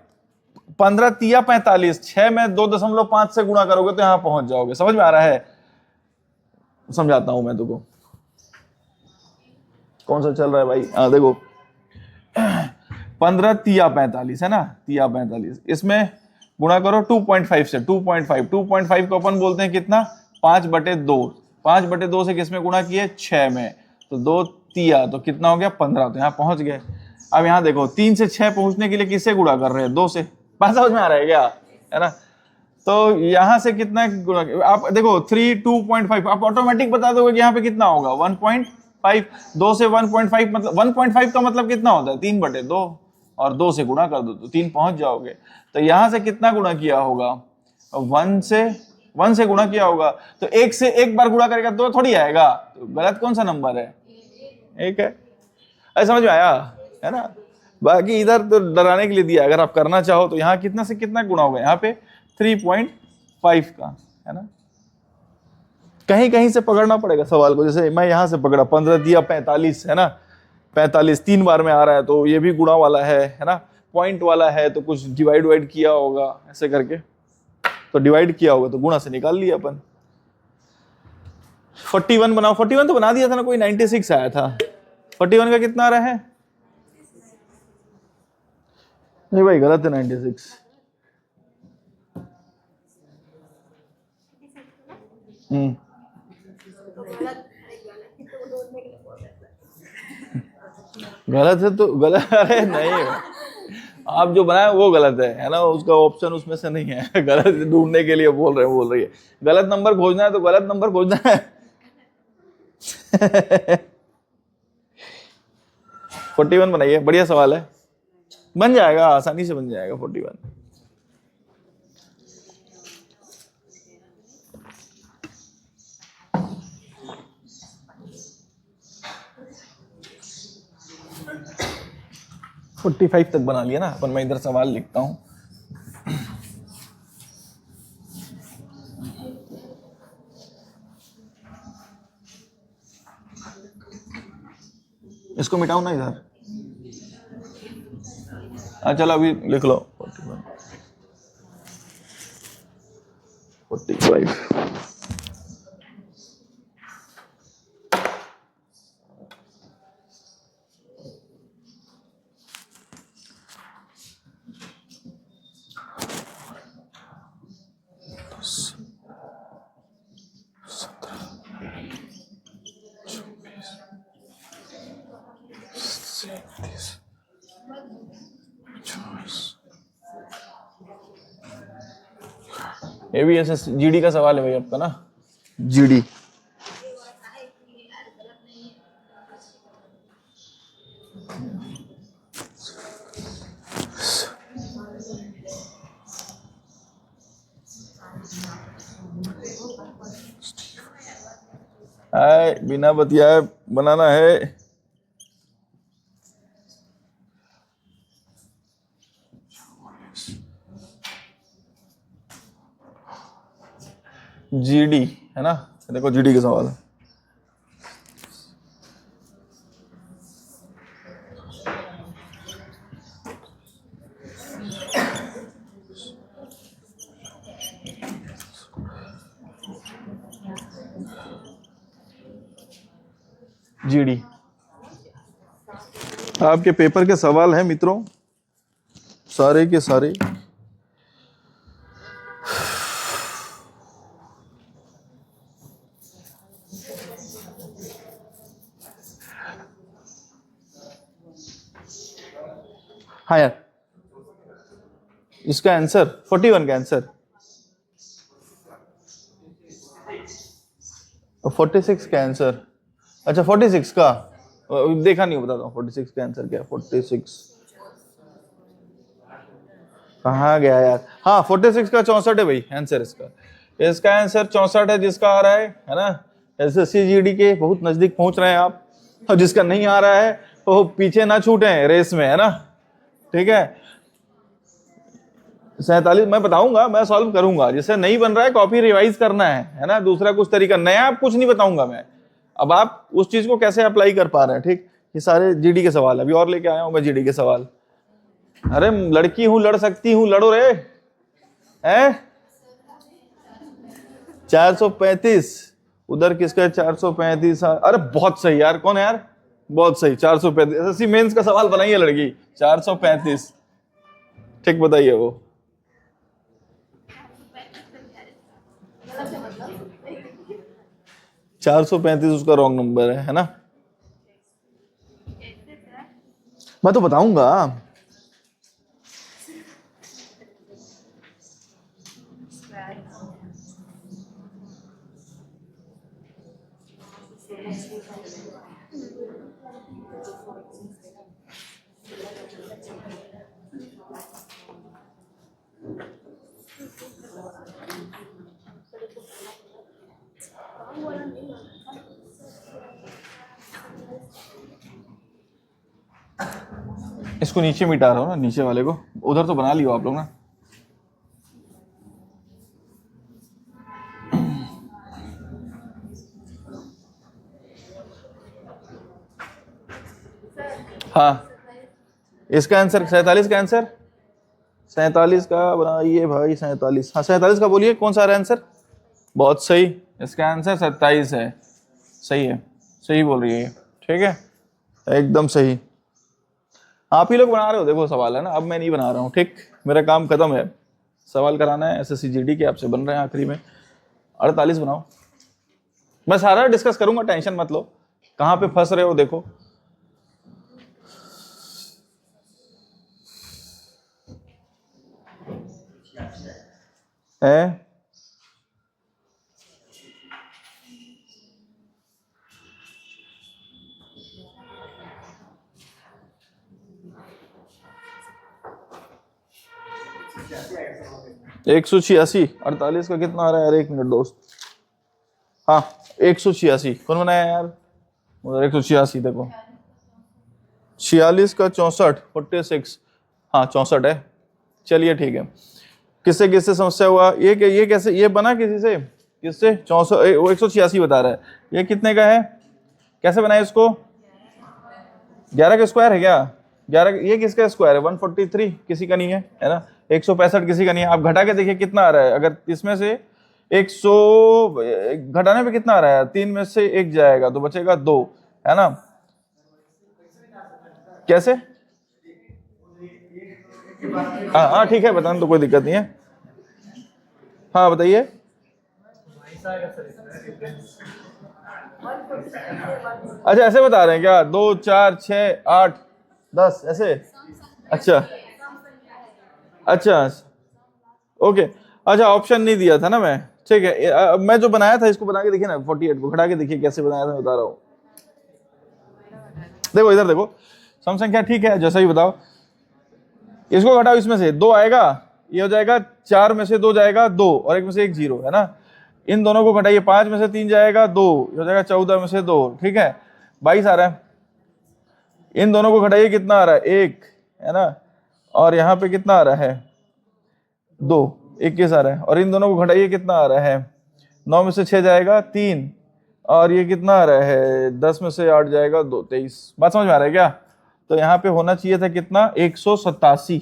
S1: 15 तिया 45, 6 में 2.5 से गुणा करोगे तो यहां पहुंच जाओगे। समझ में आ रहा है? समझाता हूं मैं तुमको। कौन सा चल रहा है भाई? देखो, 15 तिया 45 है ना, तिया 45, इसमें गुणा करो 2.5 से। 2.5 को अपन बोलते हैं कितना? 5/2। 5/2 से किसमें गुणा किए? 6 में, तो 2 तिया, तो कितना हो गया? 15। तो यहाँ पहुंच गए। अब यहाँ देखो, 3 से 6 पहुंचने के लिए किससे गुणा कर रहे हैं? 2 से। बात समझ में आ रहा है क्या? है ना। तो यहां से कितना गुणा, आप देखो 3, 2.5, आप ऑटोमेटिक बता दोगे कि यहाँ पे कितना होगा? 1.5। 2 से 1.5 मतलब 1.5 का मतलब कितना होता है? 3/2, और 2 से गुणा कर दो तो 3 पहुंच जाओगे। तो यहां से कितना गुणा किया होगा? 1 से गुणा किया होगा। तो 1 से एक बार गुणा करेगा 2 थोड़ी आएगा। तो गलत कौन सा नंबर है? 1 है। ऐसा समझ में आया, है ना। बाकी इधर तो डराने के लिए दिया, अगर आप करना चाहो तो यहाँ कितना से कितना गुणा होगा? यहाँ पे 3.5 का, है ना। कहीं कहीं से पकड़ना पड़ेगा सवाल को। जैसे मैं यहां से पकड़ा, 15 दिया 45, है ना। 45 3 बार में आ रहा है तो ये भी गुणा वाला है ना। पॉइंट वाला है तो कुछ डिवाइड किया होगा ऐसे करके, तो डिवाइड किया होगा तो गुणा से निकाल लिया अपन। 41 बनाओ, 41 तो बना दिया था ना कोई, 96 आया था। 41 का कितना आ रहा है? नहीं भाई गलत है 96। गलत है तो गलत, अरे नहीं आप जो बनाए वो गलत है ना, उसका ऑप्शन उसमें से नहीं है। गलत ढूंढने के लिए बोल रही है। गलत नंबर खोजना है तो गलत नंबर खोजना है। 41 बनाइए, बढ़िया सवाल है, बन जाएगा, आसानी से बन जाएगा 41। फोर्टी 45 तक बना लिया ना अपन। मैं इधर सवाल लिखता हूं। इसको मिटाऊं ना इधर। चलो अभी लिख लो 45। ये भी ऐसे जीडी का सवाल है भाई आपका ना, जीडी। बिना बतियाए बनाना है। जीडी है ना, देखो जीडी का सवाल है। जीडी आपके पेपर के सवाल हैं मित्रों, सारे के सारे। हाँ यार, इसका आंसर 41 का आंसर 46 का आंसर। अच्छा 46 का देखा नहीं, बताता हूँ 46 का आंसर क्या है। 46 कहाँ गया यार? हाँ 46 का 64 है भाई आंसर इसका। इसका आंसर 64 है जिसका आ रहा है ना। एसएससी जीडी के बहुत नजदीक पहुंच रहे हैं आप, और जिसका नहीं आ रहा है वो पीछे ना छूटे रेस में, है ना। ठीक है 47 मैं बताऊंगा, मैं सॉल्व करूंगा। जिससे नहीं बन रहा है कॉपी रिवाइज करना है ना, दूसरा कुछ तरीका नया आप कुछ नहीं बताऊंगा मैं। अब आप उस चीज को कैसे अप्लाई कर पा रहे हैं। ठीक, ये सारे जीडी के सवाल अभी और लेके आया हूं मैं, जीडी के सवाल। अरे लड़की हूं, लड़ सकती हूं, लड़ो रे। है 435 उधर किसका 435? अरे बहुत सही यार, कौन है यार? बहुत सही 435। एसएससी मेंस का सवाल बनाइए लड़की 435। ठीक बताइए वो 435 उसका रॉन्ग नंबर है ना। मैं तो बताऊंगा। इसको नीचे मिटा रहा हूँ ना, नीचे वाले को। उधर तो बना लियो आप लोग ना। हाँ इसका आंसर 47 का आंसर 47 का बनाइए भाई 47। हाँ 47 का बोलिए कौन सा आ रहा है आंसर। बहुत सही, इसका आंसर 27 है। सही है, सही बोल रही है, ठीक है एकदम सही। आप ही लोग बना रहे हो देखो सवाल, है ना, अब मैं नहीं बना रहा हूँ, ठीक, मेरा काम खत्म है। सवाल कराना है SSCGD के, आपसे बन रहे हैं आखिरी में। 48 बनाओ, मैं सारा डिस्कस करूंगा, टेंशन मत लो। कहाँ पे फंस रहे हो देखो। है 186। 48 का कितना आ रहा है यार, 1 मिनट दोस्त। हाँ 186 कौन बनाया यार, उधर 186 देखो। 46 का 64 46, हाँ 64 है। चलिए ठीक है, किससे किससे समस्या हुआ, ये कैसे ये बना किसी से, किससे 64 वो 186 बता रहा है, ये कितने का है, कैसे बनाए इसको। 11 का स्क्वायर है क्या, 11 ये किसका स्क्वायर है, 143 किसी का नहीं है ना, 165 किसी का नहीं है। आप घटा के देखिए कितना आ रहा है, अगर इसमें से 100 घटाने पे कितना आ रहा है, 3 में से 1 जाएगा तो बचेगा 2, है ना। कैसे, हाँ हाँ ठीक है, बताना तो कोई दिक्कत नहीं है। हाँ बताइए। अच्छा ऐसे बता रहे हैं क्या, 2 4 6 8 10 ऐसे। अच्छा अच्छा ओके, अच्छा ऑप्शन नहीं दिया था ना मैं, ठीक है। मैं जो बनाया था इसको बना के देखिए ना, 48 को घटा के देखिए कैसे बनाया था, बता रहा हूँ। देखो इधर देखो, सम संख्या ठीक है, जैसा ही बताओ। इसको घटाओ, इसमें से 2 आएगा, ये हो जाएगा 4 में से 2 जाएगा 2, और 1 में से 1 0, है ना। इन दोनों को घटाइए, 5 में से 3 जाएगा 2, हो जाएगा 14 में से 2, ठीक है 22 आ रहा है। इन दोनों को घटाइए, कितना आ रहा है 1, है ना, और यहाँ पे कितना आ रहा है 2, 21 आ रहा है। और इन दोनों को घटाइए, कितना आ रहा है 9 में से 6 जाएगा 3, और ये कितना आ रहा है 10 में से 8 जाएगा 2, 23। बात समझ में आ रहा है क्या। तो यहाँ पे होना चाहिए था कितना 187,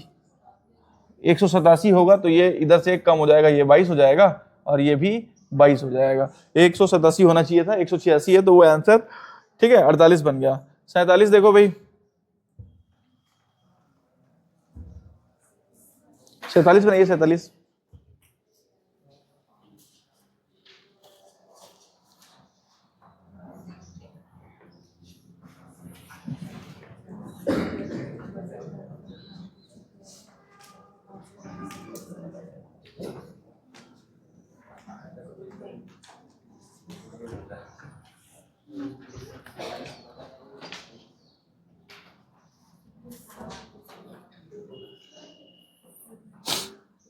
S1: 187 होगा तो ये इधर से 1 कम हो जाएगा, ये 22 हो जाएगा, और ये भी 22 हो जाएगा। 187 होना चाहिए था, 186 है तो वो आंसर, ठीक है 48 बन गया। 47 देखो भाई, 47 बनाइए 47।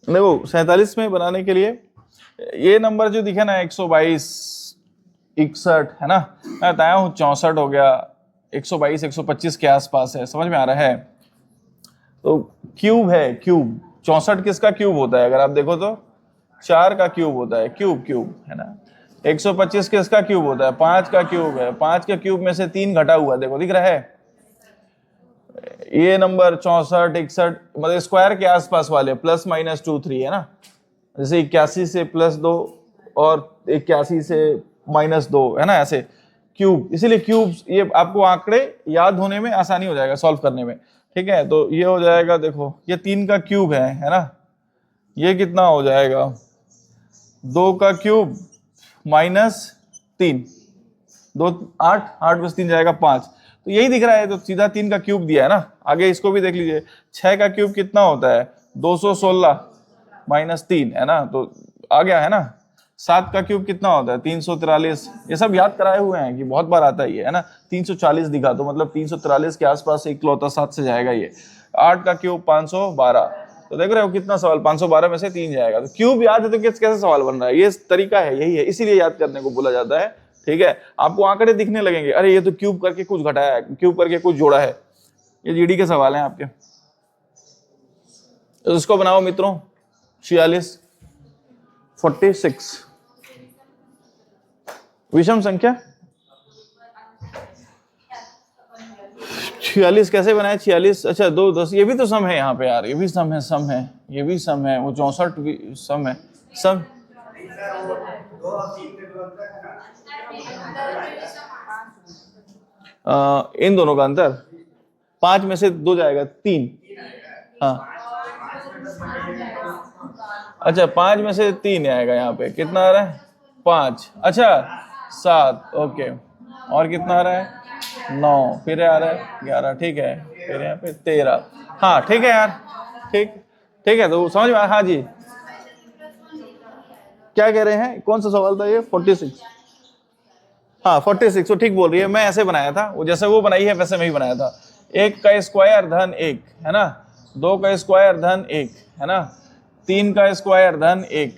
S1: देखो 47 में बनाने के लिए ये नंबर जो दिखे ना 122 61, है ना, मैं बताया हूँ 64 हो गया, 122 125 के आसपास है, समझ में आ रहा है। तो क्यूब है, क्यूब 64 किसका क्यूब होता है, अगर आप देखो तो 4 का क्यूब होता है, क्यूब क्यूब, है ना। 125 किसका क्यूब होता है, 5 का क्यूब है, 5 के क्यूब में से 3 घटा हुआ, देखो दिख रहा है। ये नंबर 64 61 मतलब स्क्वायर के आसपास वाले, प्लस माइनस 2 3, है ना। जैसे 81 से +2 और 81 से -2, है ना, ऐसे क्यूब, इसीलिए क्यूब, ये आपको आंकड़े याद होने में आसानी हो जाएगा, सॉल्व करने में, ठीक है। तो ये हो जाएगा, देखो ये 3 का क्यूब है ना, ये कितना हो जाएगा 2 का क्यूब -3, 2 8 8 + 3 जाएगा 5, तो यही दिख रहा है, तो सीधा 3 का क्यूब दिया है ना। आगे इसको भी देख लीजिए, 6 का क्यूब कितना होता है 216 -3, है ना, तो आ गया, है ना। 7 का क्यूब कितना होता है 343, ये सब याद कराए हुए हैं कि बहुत बार आता है ये, है ना। 340 दिखा तो मतलब 343 के आसपास इकलौता 7 से जाएगा ये। 8 का क्यूब 512, तो देख रहे हो कितना सवाल, 512 में से 3 जाएगा। तो क्यूब याद है तो कैसे सवाल बन रहा है, ये तरीका है, यही है, इसीलिए याद करने को बोला जाता है, ठीक है। आपको आंकड़े दिखने लगेंगे, अरे ये तो क्यूब करके कुछ घटाया है, क्यूब करके कुछ जोड़ा है, ये जीडी के सवाल हैं आपके। तो इसको बनाओ मित्रों, 46 46 विषम संख्या 46 कैसे बनाए? 46, अच्छा 2 10, ये भी तो सम है यहाँ पे यार, ये भी सम है, सम है, ये भी सम है, वो 64 भी सम है, सम। इन दोनों का अंतर 5 में से 2 जाएगा 3। हाँ अच्छा 5 में से 3 आएगा, यहाँ पे कितना आ रहा है? 5, अच्छा 7, ओके। और कितना आ रहा है? 9, फिर आ रहा है 11, ठीक है, फिर यहाँ पे 13। हाँ ठीक है यार, ठीक, ठीक है, तो समझ में आया? हाँ जी, क्या कह रहे हैं? कौन सा सवाल था ये? 46। हाँ 46, तो ठीक बोल रही है। मैं ऐसे बनाया था, वो जैसे वो बनाई है वैसे मैं ही बनाया था। 1 का स्क्वायर धन 1 है ना, 2 का स्क्वायर धन 1 है ना, 3 का स्क्वायर धन 1।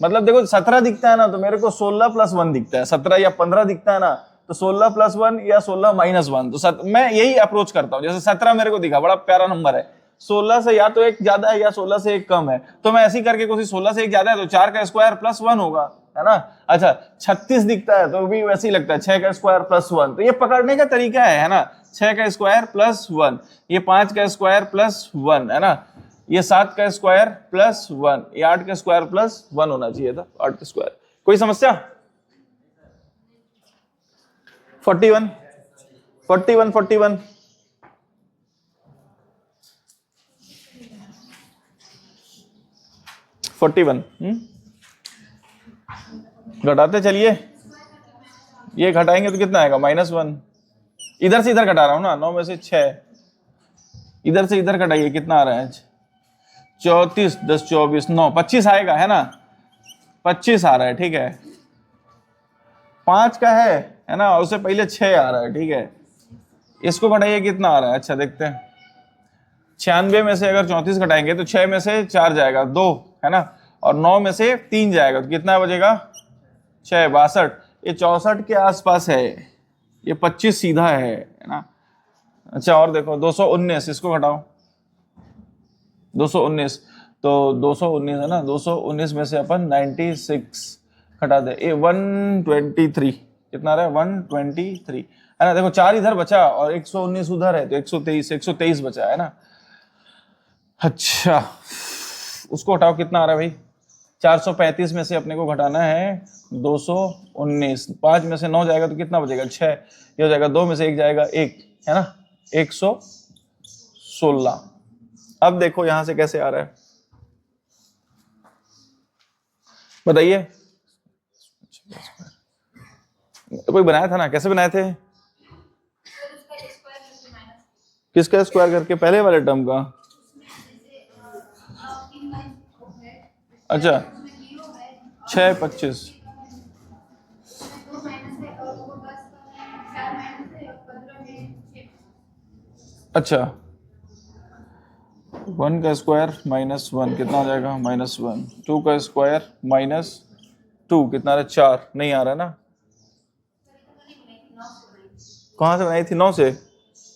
S1: मतलब देखो 17 दिखता है ना, तो मेरे को 16 प्लस 1 दिखता है। 17 या 15 दिखता है ना, तो 16 प्लस 1 या 16 माइनस 1। तो मैं यही अप्रोच करता हूँ। जैसे 17 मेरे को दिखा, बड़ा प्यारा नंबर है, 16 से या तो 1 ज्यादा है या 16 से 1 कम है, तो मैं ऐसे ही करके कोशिश, 16 से 1 ज्यादा है तो 4 का स्क्वायर प्लस 1 होगा, है ना। अच्छा 36 दिखता है तो भी वैसे ही लगता है, 6 का स्क्वायर प्लस 1। तो ये पकड़ने का तरीका है ना, 6 का स्क्वायर प्लस 1, ये 5 का स्क्वायर प्लस 1 है ना, ये 7 का स्क्वायर प्लस 1, ये 8 का स्क्वायर प्लस 1 होना चाहिए था, 8 का स्क्वायर। कोई समस्या? 41 41 41 41 घटाते चलिए, ये घटाएंगे तो कितना आएगा? -1। इधर से इधर घटा रहा हूं ना, 9 में से 6, इधर से इधर घटाइए, कितना आ रहा है? 34 10 24 9 25 आएगा, है ना, 25 आ रहा है, ठीक है। 5 का है ना, उससे पहले 6 आ रहा है, ठीक है। इसको घटाइए, कितना आ रहा है? अच्छा देखते हैं, 96 में से अगर 34 घटाएंगे तो 6 में से 4 जाएगा, 2 है ना, और 9 में से 3 जाएगा, तो कितना बचेगा? 6 62। ये 64 के आसपास है, ये 25 सीधा है ना। अच्छा और देखो 219, इसको घटाओ, 219, तो 219 है ना, 219 में से अपन 96 घटा दे, ये 123, कितना रहा है? 123 है ना। देखो 4 इधर बचा और 119 उधर है, तो 123 बचा है ना। अच्छा उसको हटाओ, कितना आ रहा है भाई? 435 में से अपने को घटाना है 219, 5 में से 9 जाएगा तो कितना बचेगा? 6, ये हो जाएगा, 2 में से 1 जाएगा 1, है ना, 116। अब देखो यहां से कैसे आ रहा है, बताइए। कोई बनाया था ना, कैसे बनाए थे? किसका स्क्वायर करके? पहले वाले टर्म का। अच्छा 6 25, अच्छा 1 का स्क्वायर -1 कितना आ जाएगा? -1। 2 का स्क्वायर -2 कितना आ रहा है? 4। नहीं आ रहा ना, कहाँ से बनाई थी? 9 से।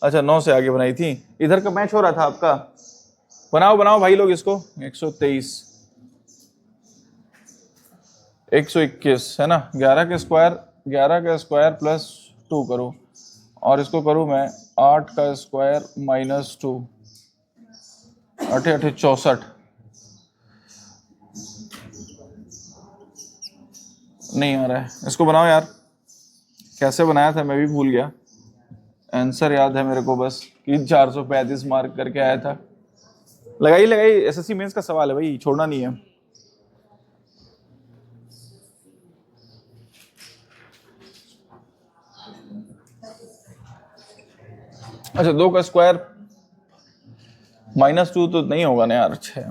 S1: अच्छा 9 से आगे बनाई थी, इधर का मैच हो रहा था आपका। बनाओ बनाओ भाई लोग इसको, 123 121 है ना, 11 का स्क्वायर प्लस 2 करो, और इसको करूं मैं 8 का स्क्वायर -2, 8 8 64। नहीं आ रहा है, इसको बनाओ यार, कैसे बनाया था मैं भी भूल गया। आंसर याद है मेरे को बस कि 435 मार्क करके आया था। लगाई लगाई, एसएससी मेंस का सवाल है भाई, छोड़ना नहीं है। अच्छा 2 का स्क्वायर -2 तो नहीं होगा ना यार, 6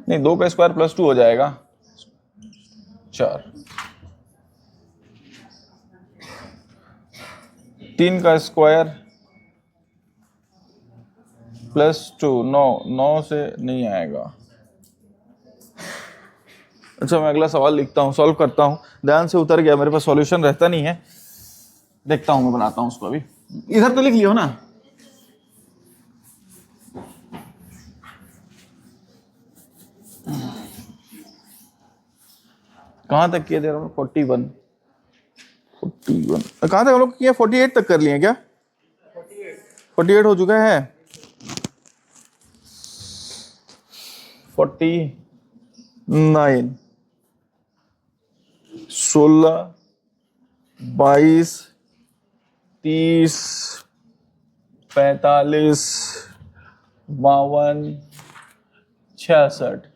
S1: नहीं, 2 का स्क्वायर +2 हो जाएगा, 4। 3 का स्क्वायर +2 9 से नहीं आएगा। अच्छा मैं अगला सवाल लिखता हूँ, सॉल्व करता हूँ, ध्यान से उतर गया, मेरे पास सॉल्यूशन रहता नहीं है, देखता हूँ मैं बनाता हूँ उसको। अभी इधर तो लिख लियो ना, कहाँ तक किए थे हम? 41 कहाँ तक हम लोग किए? 48 तक कर लिए क्या? 48 हो चुका है। 49, 16, 22, 30, 45, 52, 66,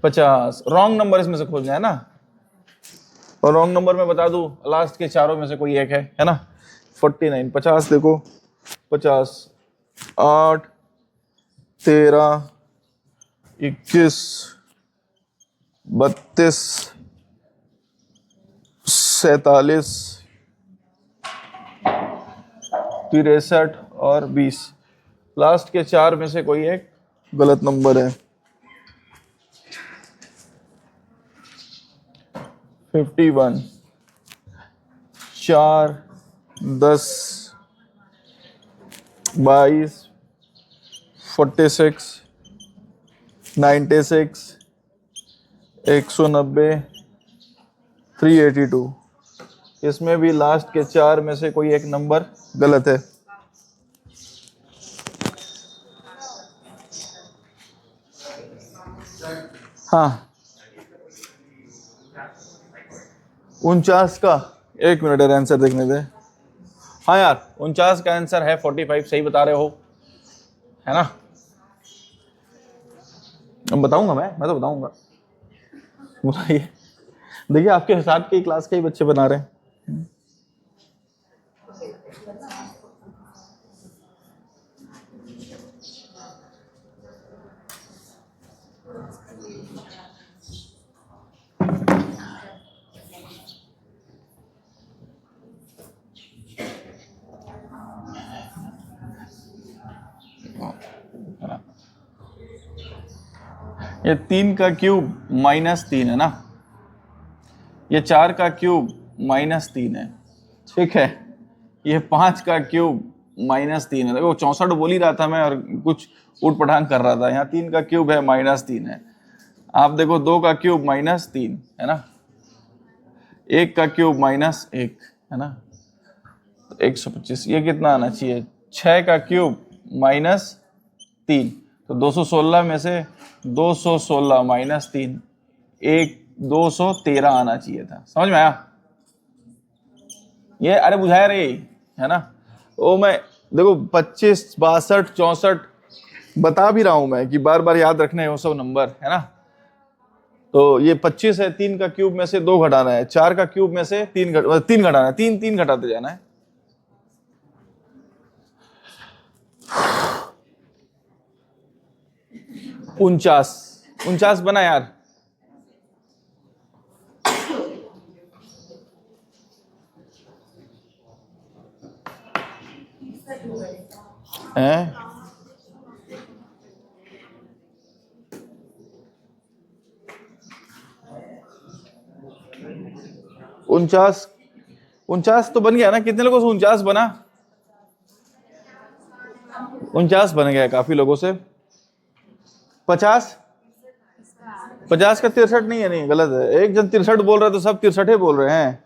S1: 50। रॉन्ग नंबर इसमें से खोजना है ना, और रॉन्ग नंबर में बता दूं लास्ट के चारों में से कोई एक है ना। 49, 50 देखो, 50, 8, 13, 21, 32, 47, 63 और 20। लास्ट के चार में से कोई एक गलत नंबर है। 51, 4, 10, 22, 46, 96, 190, 382। इसमें भी लास्ट के चार में से कोई एक नंबर गलत है। हाँ, 49 का, एक मिनट आंसर देखने दे। हाँ यार, 49 का आंसर है 45, सही बता रहे हो, है ना। अब बताऊंगा मैं तो बताऊंगा। बताइए, देखिए आपके साथ की क्लास के ही बच्चे बना रहे हैं। ये 3 का क्यूब -3 है ना, ये 4 का क्यूब -3 है, ठीक है। ये 5 का क्यूब -3 है। देखो 64 बोल ही रहा था मैं और कुछ उठ पटांग कर रहा था। यहाँ 3 का क्यूब है, -3 है। आप देखो 2 का क्यूब -3 है ना, 1 का क्यूब -1 है ना, तो 125। ये कितना आना चाहिए? 6 का क्यूब -3, तो 216 में से 216 -3, 213 आना चाहिए था। समझ में आया ये? अरे बुझाया रे, है ना। वो मैं देखो 25, 62, 64 बता भी रहा हूं मैं कि बार बार याद रखने वो सब नंबर, है ना। तो ये 25 है, 3 का क्यूब में से 2 घटाना है, 4 का क्यूब में से 3 घटाना है, 3 घटाते जाना है। उनचास बना यार। हैं? 49 तो बन गया ना। कितने लोगों से 49 बना? 49 बन गया काफी लोगों से। 50 का 63 नहीं है, नहीं गलत है। एक जन 63 बोल रहा है तो सब 63 बोल रहे हैं।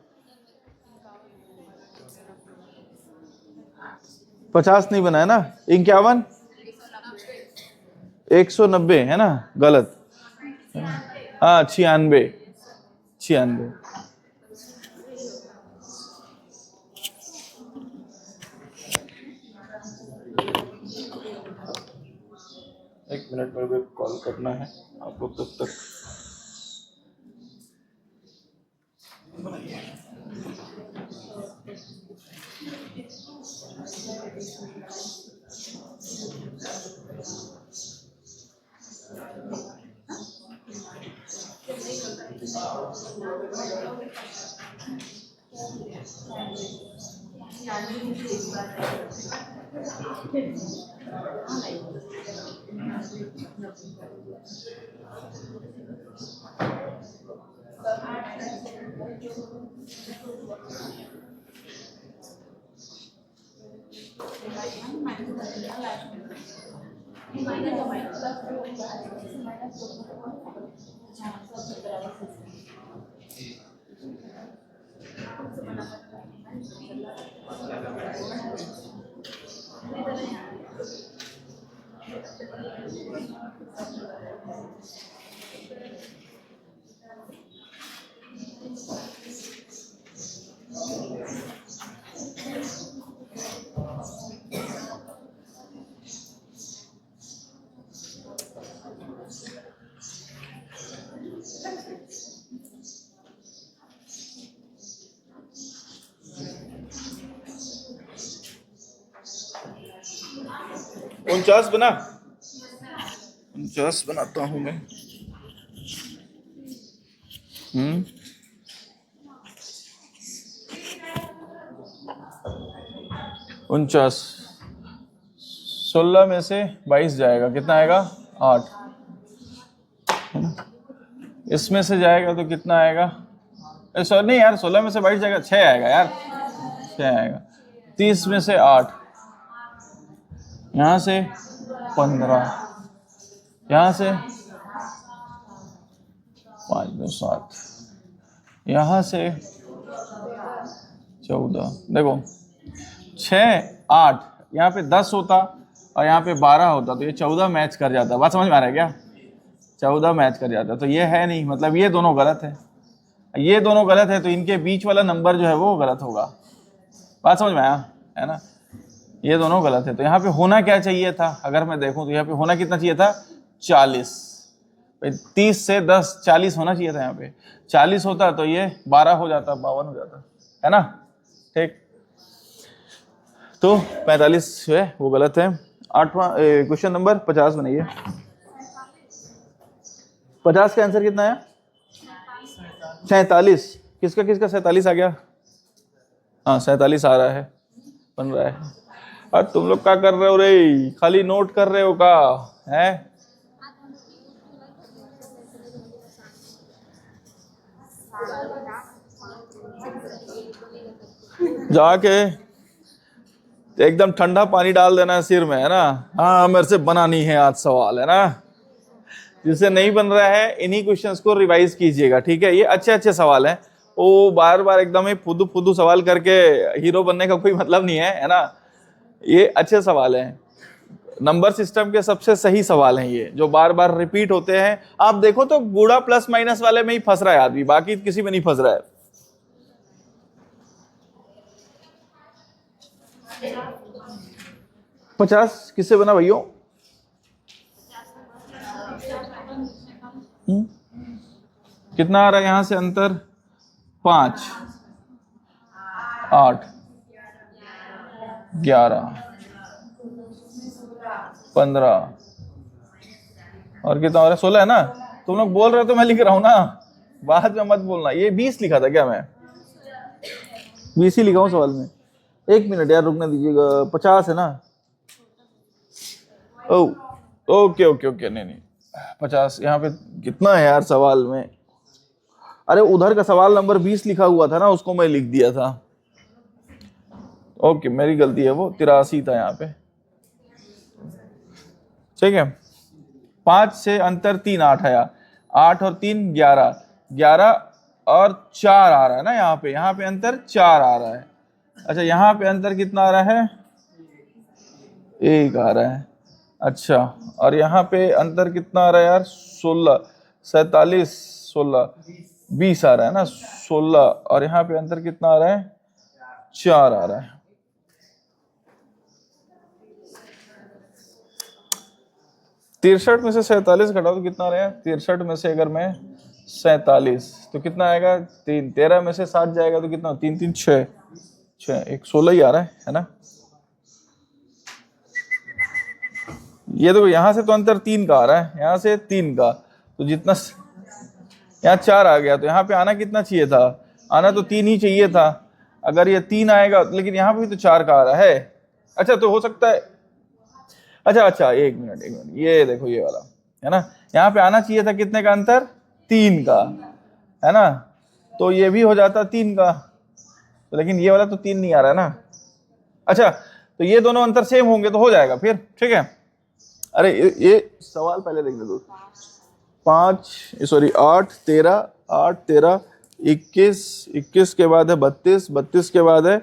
S1: 50 नहीं बना है ना। 51, 190 है ना, गलत। हाँ 96, 96। एक मिनट मेरे को कॉल करना है आपको, तब तक 49 बना, 49 बनाता हूं मैं। 49, 16 में से 22 जाएगा, कितना आएगा? 8। इसमें से जाएगा तो कितना आएगा? सॉरी नहीं यार, 16 में से 22 जाएगा, 6 आएगा यार, 6 आएगा। 30 में से 8, यहाँ से 15, यहाँ से 5 में 7, यहाँ से 14। देखो 6, 8, यहाँ पे 10 होता और यहाँ पे 12 होता तो ये 14 मैच कर जाता। बात समझ में आ रहा है क्या? 14 मैच कर जाता। तो ये है नहीं, मतलब ये दोनों गलत है, ये दोनों गलत है, तो इनके बीच वाला नंबर जो है वो गलत होगा। बात समझ में आया है ना? ये दोनों गलत है। तो यहाँ पे होना क्या चाहिए था? अगर मैं देखूं तो यहाँ पे होना कितना चाहिए था? 40। 30 से 10, 40 होना चाहिए था। यहाँ पे 40 होता तो ये 12 हो जाता, 52 हो जाता, है ना? ठीक, तो 45 है वो गलत है। 8वां क्वेश्चन नंबर 50 बनाइए। 50 का आंसर कितना है? 47। किसका किसका 47 आ गया? हाँ 47 आ रहा है, बन रहा है। और तुम लोग क्या कर रहे हो रे? खाली नोट कर रहे हो का है? जाके एकदम ठंडा पानी डाल देना सिर में, है ना? हाँ मेरे से बना नहीं है आज सवाल, है ना? जिससे नहीं बन रहा है इन्हीं क्वेश्चंस को रिवाइज कीजिएगा, ठीक है? ये अच्छे अच्छे सवाल हैं, वो बार बार एकदम ही फुदू फुदू सवाल करके हीरो बनने का कोई मतलब नहीं है ना? ये अच्छे सवाल हैं, नंबर सिस्टम के सबसे सही सवाल हैं ये, जो बार बार रिपीट होते हैं। आप देखो तो गुणा प्लस माइनस वाले में ही फंस रहा है आदमी, बाकी किसी में नहीं फंस रहा है। पचास किससे बना भैया? कितना आ रहा है यहां से अंतर? 5, 8, 11, 15 और कितना हो रहा है? 16 है ना? तुम लोग बोल रहे हो तो मैं लिख रहा हूं ना, बाद में मत बोलना। ये 20 लिखा था क्या? मैं 20 ही लिखा हूं सवाल में। 1 मिनट यार रुकने दीजिएगा। 50 है ना? ओ ओके ओके ओके, नहीं नहीं 50। यहाँ पे कितना है यार सवाल में? अरे उधर का सवाल नंबर 20 लिखा हुआ था ना, उसको मैं लिख दिया था। ओके मेरी गलती है, वो 83 था यहाँ पे, ठीक है? 5 से अंतर 3, 8 आया, 8 और 3 11, 11 और 4 आ रहा है ना यहाँ पे अंतर 4 आ रहा है। अच्छा यहाँ पे अंतर कितना आ रहा है? 1 आ रहा है। अच्छा और यहाँ पे अंतर कितना आ रहा है यार? 16, 47, 16, 20 आ रहा है ना? 16 और यहाँ पे अंतर कितना आ रहा है? 4 आ रहा है। तिरसठ में से 47 घटाओ तो कितना आ रहा है? 63 में से अगर मैं 47 तो कितना आएगा? 3। 13 में से 7 जाएगा तो कितना? 3 3 6, 1 16 ही आ रहा है ना? ये देखो यहाँ से तो अंतर 3 का आ रहा है, यहाँ से 3 का, तो जितना यहाँ 4 आ गया, तो यहाँ पे आना कितना चाहिए था? आना तो 3 ही चाहिए था। अगर ये 3 आएगा, लेकिन यहाँ पे भी तो 4 का आ रहा है। अच्छा तो हो सकता है, अच्छा 1 मिनट, ये देखो ये वाला है ना, यहाँ पे आना चाहिए था कितने का अंतर? 3 का, है ना? तो ये भी हो जाता 3 का, तो लेकिन ये वाला तो 3 नहीं आ रहा है ना। अच्छा तो ये दोनों अंतर सेम होंगे तो हो जाएगा फिर, ठीक है? अरे ये सवाल पहले देखने दो। 8 13, 8 13, 21, 21 के बाद है 32, 32 के बाद है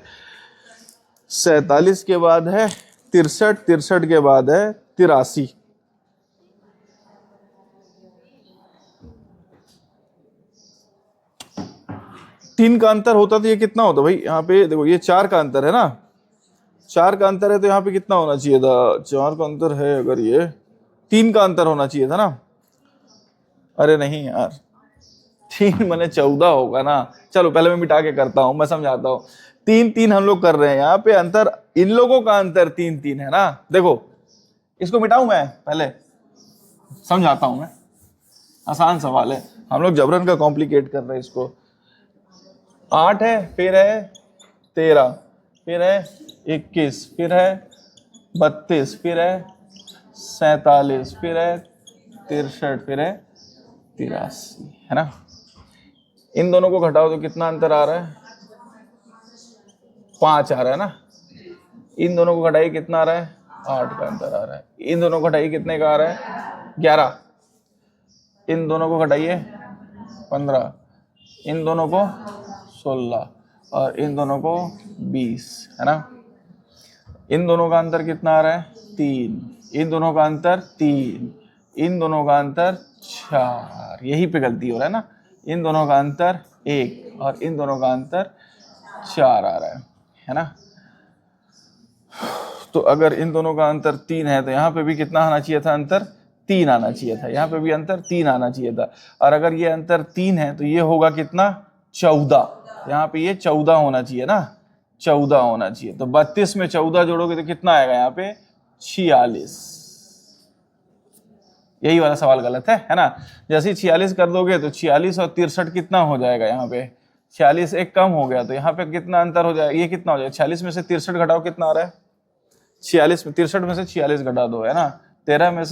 S1: 47, के बाद है 63, 63 के बाद है 83। तीन का अंतर होता तो ये कितना होता भाई? यहाँ पे देखो ये 4 का अंतर है ना, 4 का अंतर है तो यहाँ पे कितना होना चाहिए था? 4 का अंतर है, अगर ये 3 का अंतर होना चाहिए था ना? अरे नहीं यार, 3 मैंने 14 होगा ना। चलो पहले मैं मिटा के करता हूं, मैं समझाता हूं। 3 3 हम लोग कर रहे हैं, यहाँ पे अंतर इन लोगों का अंतर 3 3 है ना। देखो इसको मिटाऊं मैं, पहले समझाता हूं मैं, आसान सवाल है, हम लोग जबरन का कॉम्प्लिकेट कर रहे हैं इसको। 8 है, फिर है 13, फिर है 21, फिर है 32, फिर है 47, फिर है 63, फिर है 83, है ना। इन दोनों को घटाओ तो कितना अंतर आ रहा है? 5 आ रहा है ना। इन दोनों को घटाइए, कितना आ रहा है? 8 का अंतर आ रहा है। इन दोनों को घटाइए, कितने का आ रहा है? 11। इन दोनों को घटाइए 15, इन दोनों को 16 और इन दोनों को 20, है ना। इन दोनों का अंतर कितना आ रहा है? 3, इन दोनों का अंतर 3, इन दोनों का अंतर 4, यही पे गलती हो रहा है ना। इन दोनों का अंतर 1 और इन दोनों का अंतर 4 आ रहा है ना। तो अगर इन दोनों का अंतर 3 है तो यहाँ पे भी कितना आना चाहिए था? अंतर 3 आना चाहिए था। यहाँ पे भी अंतर 3 आना चाहिए था। और अगर ये अंतर 3 है तो ये होगा कितना? 14। यहाँ पे ये 14 होना चाहिए ना, 14 होना चाहिए। तो 32 में 14 जोड़ोगे तो कितना आएगा यहाँ पे? 46। यही वाला सवाल गलत है ना। जैसे ही 46 कर दोगे तो 46 और 63 कितना हो जाएगा? यहाँ पे 46 एक कम हो गया तो यहाँ पे कितना अंतर हो जाएगा? ये कितना हो जाएगा? 46 में से 63 घटाओ, कितना आ रहा है? 46 में 63 में से 46 घटा दो, है ना। 13 में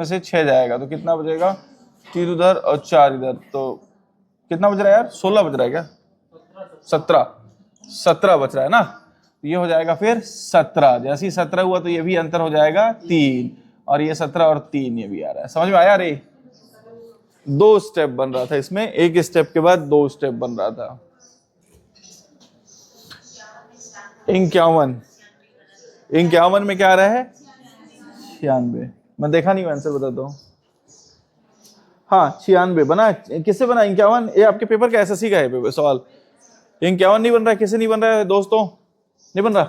S1: से 6 जाएगा तो कितना बचेगा? 3 उधर और 4 इधर, तो कितना बच रहा है यार? 16 बच रहा है क्या? 17 बच रहा है ना। ये हो जाएगा फिर 17। जैसे ही 17 हुआ तो ये भी अंतर हो जाएगा 3 और ये 17 और 3 ये भी आ रहा है। समझ में आया? रे 2 स्टेप बन रहा था इसमें, एक स्टेप के बाद 2 स्टेप बन रहा था। 51 में क्या आ रहा है? 96। मैं देखा नहीं, आंसर बताता हूँ। हाँ 96 बना। किससे बना 51? ये आपके पेपर का एसएससी का है सवाल। 51 नहीं बन रहा है, किससे नहीं बन रहा है दोस्तों? नहीं बन रहा?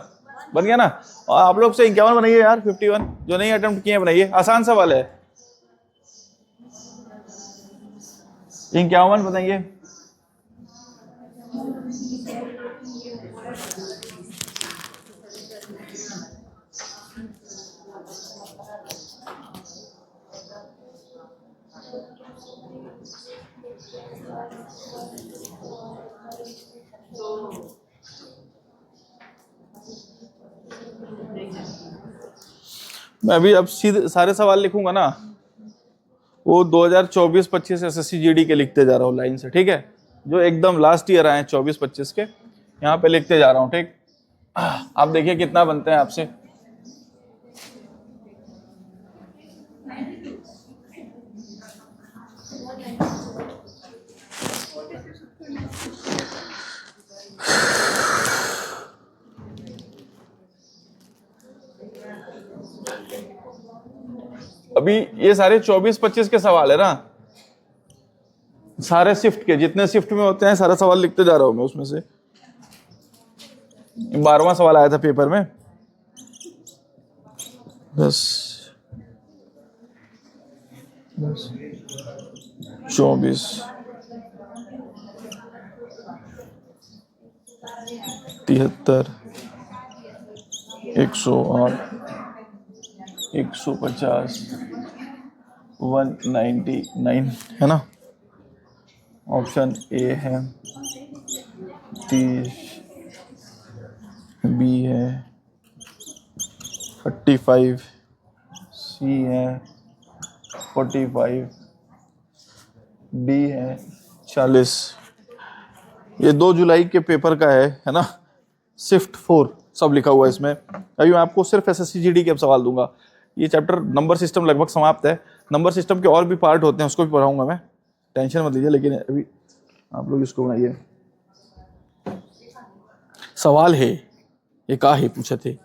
S1: बन गया ना। और आप लोग से 51 बनाइए यार, 51 जो नहीं अटेम्प्ट किए बनाइए, आसान सवाल है। 51 बताइए। मैं अभी अब सीधे सारे सवाल लिखूंगा ना, वो 2024-25 एसएससी जीडी के लिखते जा रहा हूँ लाइन से, ठीक है। जो एकदम लास्ट ईयर आए 24-25 के, यहाँ पे लिखते जा रहा हूँ, ठीक। आप देखिए कितना बनते हैं आपसे। अभी ये सारे 24-25 के सवाल है ना, सारे शिफ्ट के, जितने शिफ्ट में होते हैं सारा सवाल लिखते जा रहा हूं मैं। उसमें से 12वां सवाल आया था पेपर में। 10 24 73 108 150 199, है ना। ऑप्शन ए है 30, बी है 35, सी है 45, डी है 40। ये 2 जुलाई के पेपर का है ना। शिफ्ट 4 सब लिखा हुआ है इसमें। अभी मैं आपको सिर्फ एसएससी जीडी के अब सवाल दूंगा। ये चैप्टर नंबर सिस्टम लगभग समाप्त है। नंबर सिस्टम के और भी पार्ट होते हैं, उसको भी पढ़ाऊंगा मैं, टेंशन मत लीजिए। लेकिन अभी आप लोग इसको बनाइए। सवाल है ये, का है पूछे थे।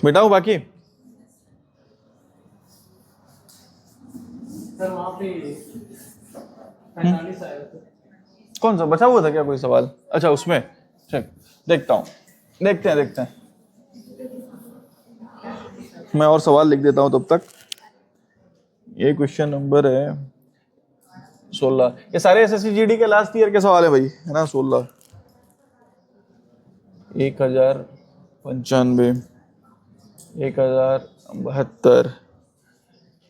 S1: मिटाओ बाकी।
S2: सर वहाँ पे 45 आया था।
S1: कौन सा बचा हुआ था क्या कोई सवाल? अच्छा उसमें चेक देखता हूँ, देखते हैं। मैं और सवाल लिख देता हूँ तब तक। ये क्वेश्चन नंबर है 16। ये सारे एसएससी जीडी के लास्ट ईयर के सवाल है भाई, है ना। 16 1095, 1072,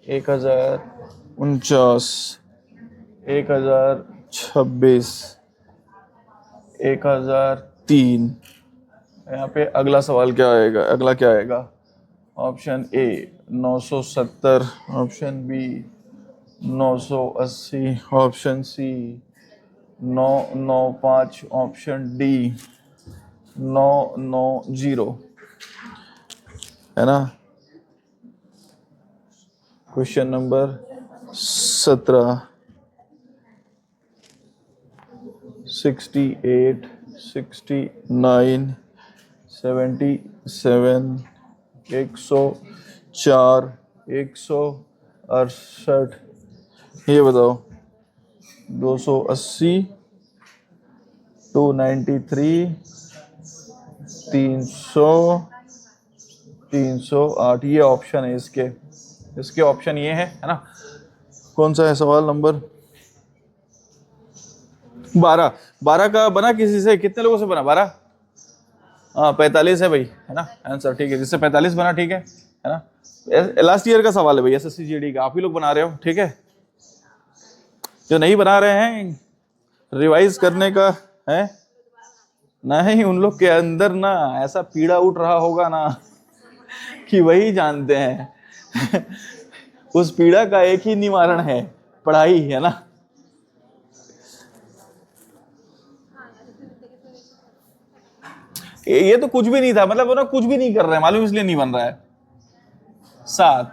S1: 1049, 1026, 1003। यहाँ पे अगला सवाल क्या आएगा? अगला क्या आएगा? Option A 970, option B 980, option C 995, option D 990, है ना। Question number 17 68, 69, 77, 104, 168। ये बताओ 280, 293, 300, 308। ये ऑप्शन है इसके ऑप्शन ये है ना। कौन सा है सवाल नंबर 12? 12 का बना किसी से? कितने लोगों से बना 12? हाँ 45 है भाई, है ना आंसर। ठीक है, जिससे 45 बना, ठीक है ना। लास्ट ईयर का सवाल है भाई एसएससी जीडी का, आप ही लोग बना रहे हो, ठीक है। जो नहीं बना रहे हैं रिवाइज करने का है नहीं, उन लोग के अंदर ना ऐसा पीड़ा उठ रहा होगा ना कि वही जानते हैं उस पीड़ा का एक ही निवारण है, पढ़ाई, है ना। ये तो कुछ भी नहीं था, मतलब वो ना कुछ भी नहीं कर रहे हैं मालूम, इसलिए नहीं बन रहा है। 7,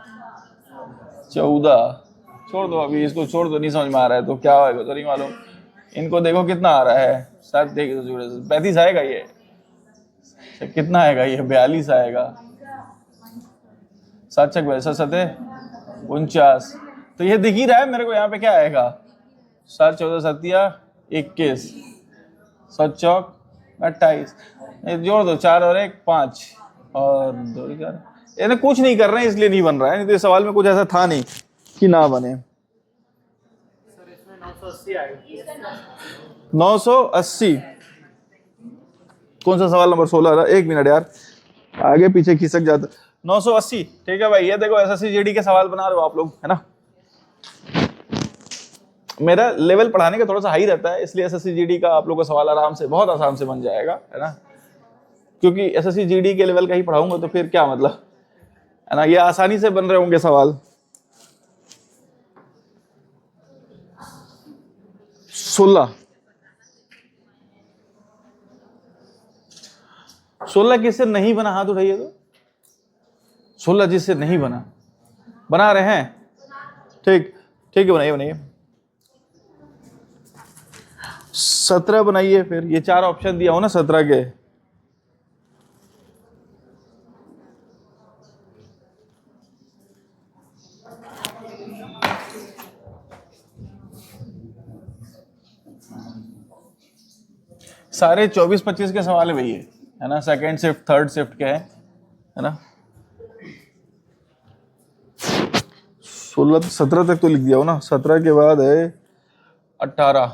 S1: 14, छोड़ दो अभी इसको, छोड़ दो, नहीं समझ में आ रहा है तो क्या होगा तो नहीं मालूम। इनको देखो कितना आ रहा है, 7 देखिए तो 35 आएगा ये, कितना आएगा ये 42 आएगा। 7 चक 49, तो ये दिख ही रहा है मेरे को यहाँ पे क्या आएगा। 7 14 7 21, 7 चौक 28, जोड़ दो 4 और 1 5 और 2 4। ये कुछ नहीं कर रहे हैं इसलिए नहीं बन रहा है, नहीं तो इस सवाल में कुछ ऐसा था नहीं कि ना बने।
S2: सर इसमें 980 आएगा।
S1: 980 कौन सा सवाल नंबर 16 था? 1 मिनट यार, आगे पीछे खिसक जाता। 980 ठीक है भाई। ये देखो एसएससी जीडी के सवाल बना रहे हो आप लोग, है ना। मेरा लेवल पढ़ाने का थोड़ा सा हाई रहता है, इसलिए एसएससी जीडी का आप लोग का सवाल आराम से, बहुत आसान से बन जाएगा, है ना। क्योंकि एसएससी जीडी के लेवल का ही पढ़ाऊंगा तो फिर क्या मतलब, है ना। ये आसानी से बन रहे होंगे सवाल। 16 किससे नहीं बना? हाथ उठाइए तो। 16 जिससे नहीं बना, बना रहे हैं, ठीक ठीक है, बनाइए। 17 बनाइए फिर। ये 4 ऑप्शन दिया हो ना 17 के। सारे 24-25 के सवाल है भैया, है ना। सेकंड शिफ्ट, थर्ड शिफ्ट के है ना। 16 17 तक तो लिख दिया हो ना। 17 के बाद है 18,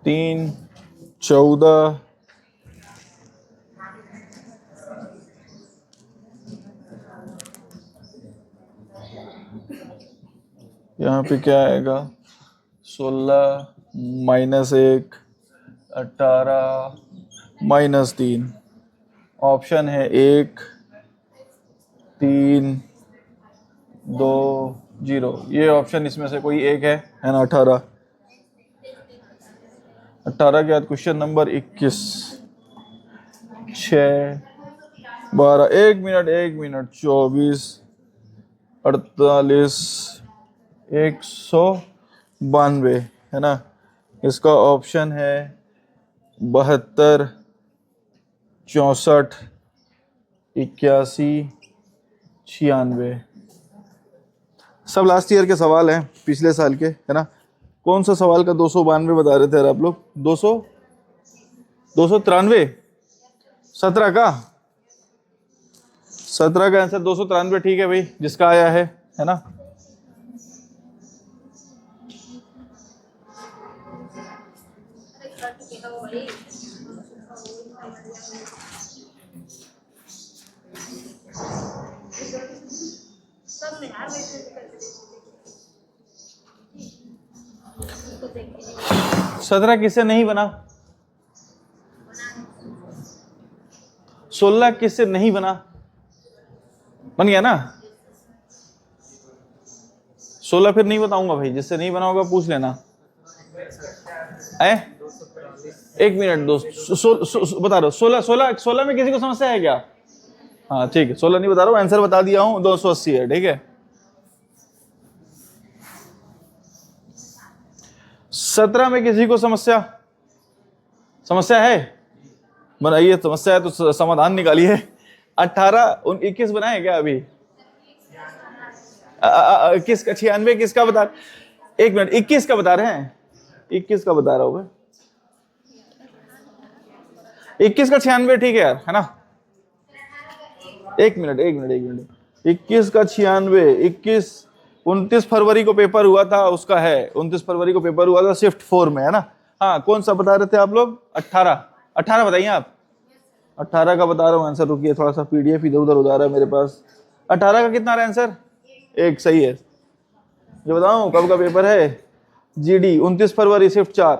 S1: 3, 14, यहाँ पे क्या आएगा? 16 -1, 18 -3। ऑप्शन है 1, 3, 2, 0। ये ऑप्शन इसमें से कोई एक है ना। 18 के बाद क्वेश्चन नंबर 21, 6, 12, 1 मिनट 24, 48, 192, है ना। इसका ऑप्शन है 72, 64, 81, 96। सब लास्ट ईयर के सवाल हैं, पिछले साल के, है ना। कौन सा सवाल का 292 बता रहे थे यार आप लोग? 293। 17 का 17 का आंसर 293 ठीक है भाई, जिसका आया है ना। सत्रह किससे नहीं बना? 16 किससे नहीं बना? बन गया ना। 16 फिर नहीं बताऊंगा भाई, जिससे नहीं बना होगा पूछ लेना। एक मिनट दोस्त, बता रहा हूँ। 16 में किसी को समस्या है क्या? हाँ ठीक है, 16 नहीं बता रहा हूँ, आंसर बता दिया हूँ, 280 है, ठीक है। 17 में किसी को समस्या है? बनाइए, समस्या है तो समाधान निकालिए। 18 21 बनाए क्या अभी? किसका 96 किसका बता? एक मिनट, 21 का बता रहे हैं? 21 का बता रहा हूँ मैं। 21 का 96 ठीक है यार, है ना। एक मिनट 21 का 96, 29 फरवरी को पेपर हुआ था उसका है, 29 फरवरी को पेपर हुआ था शिफ्ट 4 में, है ना। हाँ, कौन सा बता रहे थे आप लोग? 18 बताइए आप। 18 का बता रहा हूँ आंसर, रुकिए, थोड़ा सा पीडीएफ इधर उधर हो जा रहा है मेरे पास। 18 का कितना रहा आंसर? एक सही है। ये बताऊं कब का पेपर है? जीडी 29 फरवरी शिफ्ट 4,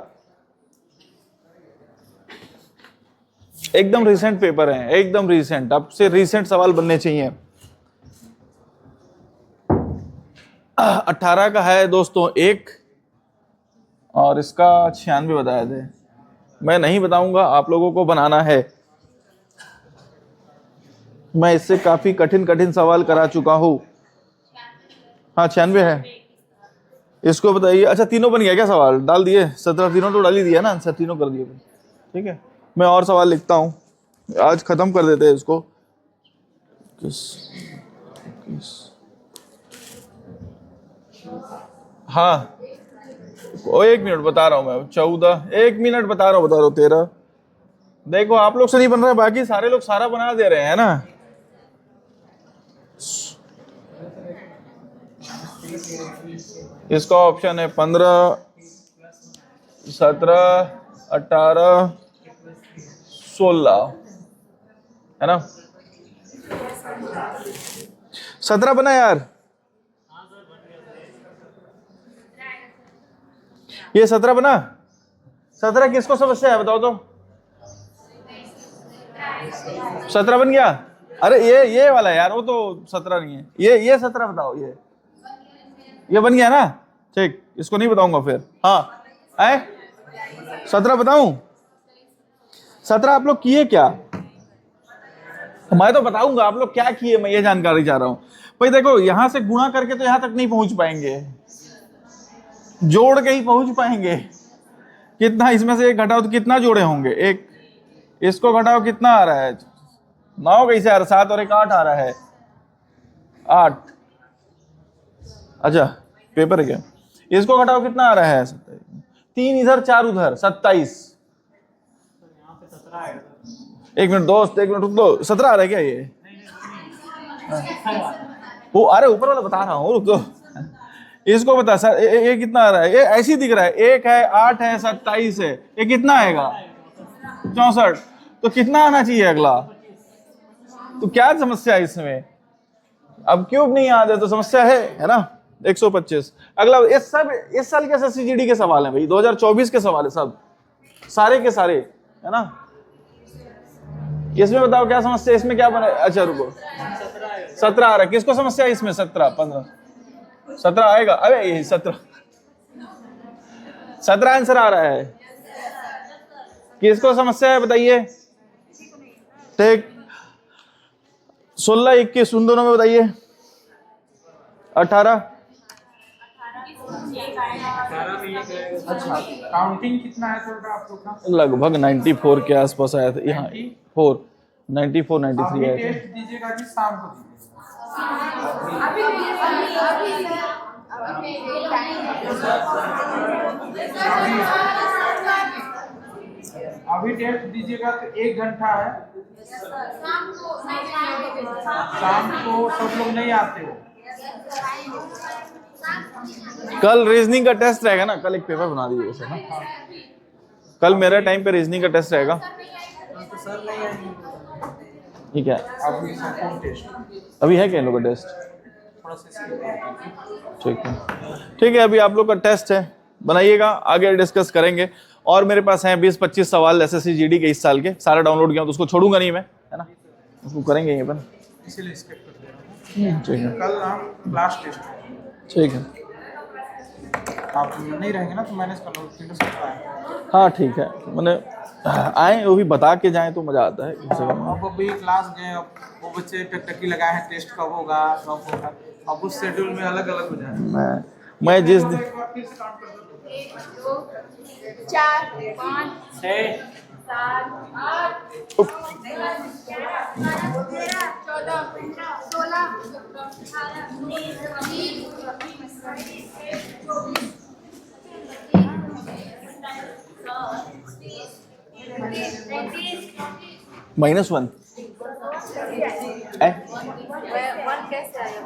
S1: एकदम रिसेंट पेपर है, एकदम रिसेंट। अब से रिसेंट सवाल बनने चाहिए। 18 का है दोस्तों एक, और इसका 96 बताए थे। मैं नहीं बताऊंगा, आप लोगों को बनाना है। मैं इससे काफी कठिन सवाल करा चुका हूं। हाँ 96 है, इसको बताइए। अच्छा, तीनों बन गया क्या सवाल? डाल दिए 17, तीनों तो डाल ही दिया ना आंसर, तीनों कर दिए। ठीक है, मैं और सवाल लिखता हूं, आज खत्म कर देते हैं इसको। हाँ एक मिनट बता रहा हूं मैं, 14, एक मिनट बता रहा हूं 13। देखो आप लोग से नहीं बन रहा है, बाकी सारे लोग सारा बना दे रहे हैं ना। इसका ऑप्शन है 15, 17, 18, 16, है ना। 17 बना यार, ये 17 बना। 17 किसको समस्या है बताओ तो? 17 बन गया। अरे ये वाला यार, वो तो 17 नहीं है, ये 17 बताओ। ये बन गया ना, ठीक, इसको नहीं बताऊंगा फिर। हाँ 17 बताऊं? 17 आप लोग किए क्या? मैं तो बताऊंगा आप लोग क्या किए, मैं ये जानकारी चाह रहा हूं भाई। देखो यहां से गुणा करके तो यहां तक नहीं पहुंच पाएंगे, जोड़ के ही पहुंच पाएंगे। कितना इसमें से एक घटाओ तो कितना जोड़े होंगे? एक, इसको घटाओ कितना आ रहा है? 9 कैसे आ रहा है? 7 और 1 8 आ रहा है, 8। अच्छा पेपर है क्या? इसको घटाओ कितना आ रहा है? 3 इधर 4 उधर, 27। एक मिनट दोस्त, एक मिनट रुक दो। 17 आ रहा है क्या ये? वो अरे ऊपर वाला बता रहा हूँ, रुक दो। इसको बता सर, ये कितना आ रहा है? ये ऐसे ही दिख रहा है, 1 है, 8 है, 27 है, ये कितना आएगा? 64। तो कितना आना चाहिए अगला? तो क्या समस्या है इसमें? अब क्यूब नहीं याद है तो समस्या है ना। 125। अगला, ये सब इस साल के एसएससी के सवाल है भाई, 2024 के सवाल है सब, सारे के सारे, है ना। इसमें बताओ क्या समस्या, इसमें क्या बने? अच्छा रुको, 17 आ रहा है, किसको समस्या है इसमें? 17, 15, 17 आएगा। अरे ये 17 आंसर आ रहा है, किसको समस्या है बताइए? ठीक, 16, 21 उन दोनों में बताइए। 18,
S3: अच्छा काउंटिंग कितना है थोड़ा आप लोग का?
S1: लगभग 94 के आसपास आया था यहाँ। 94, 93 आया था।
S3: टेस्ट दीजिएगा कि शाम को दीजिएगा? अभी टेस्ट दीजिएगा तो 1 घंटा है। शाम को सब लोग नहीं आते हो।
S1: कल रीजनिंग का टेस्ट रहेगा ना, कल एक पेपर बना दीजिए उसे ना। कल मेरे टाइम पे रीजनिंग का टेस्ट रहेगा। ठीक है,
S3: अभी कौन टेस्ट?
S1: अभी है क्या इन लोग का टेस्ट?
S3: थोड़ा सा
S1: ठीक है, ठीक है, अभी आप लोग का टेस्ट है, बनाइएगा, आगे डिस्कस करेंगे। और मेरे पास हैं 20-25 सवाल एसएससी जीडी के इस साल के, सारा डाउनलोड किया, तो उसको छोड़ूंगा नहीं मैं, है ना, उसको करेंगे यहीं पर।
S3: इसीलिए स्किप कर दे रहा हूँ।
S1: ठीक है,
S3: कल हम क्लास टेस्ट,
S1: ठीक है,
S3: आप नहीं रहेंगे ना तो मैनेज कर लो, फिर से कराएंगे।
S1: हाँ ठीक है, मैंने आए वो भी बता के जाएं तो मज़ा आता है कम से कम।
S3: अब अभी क्लास गए, अब वो बच्चे टकटकी लगाए हैं, टेस्ट कब होगा कब होगा, अब उस शेड्यूल में अलग अलग हो जाए।
S1: मैं जिस दिन
S4: 1 2 4 5
S2: 6
S4: 7 8 9 10 11 12 13 16 18 19 20
S1: -1 है।
S4: वन कैसे आया?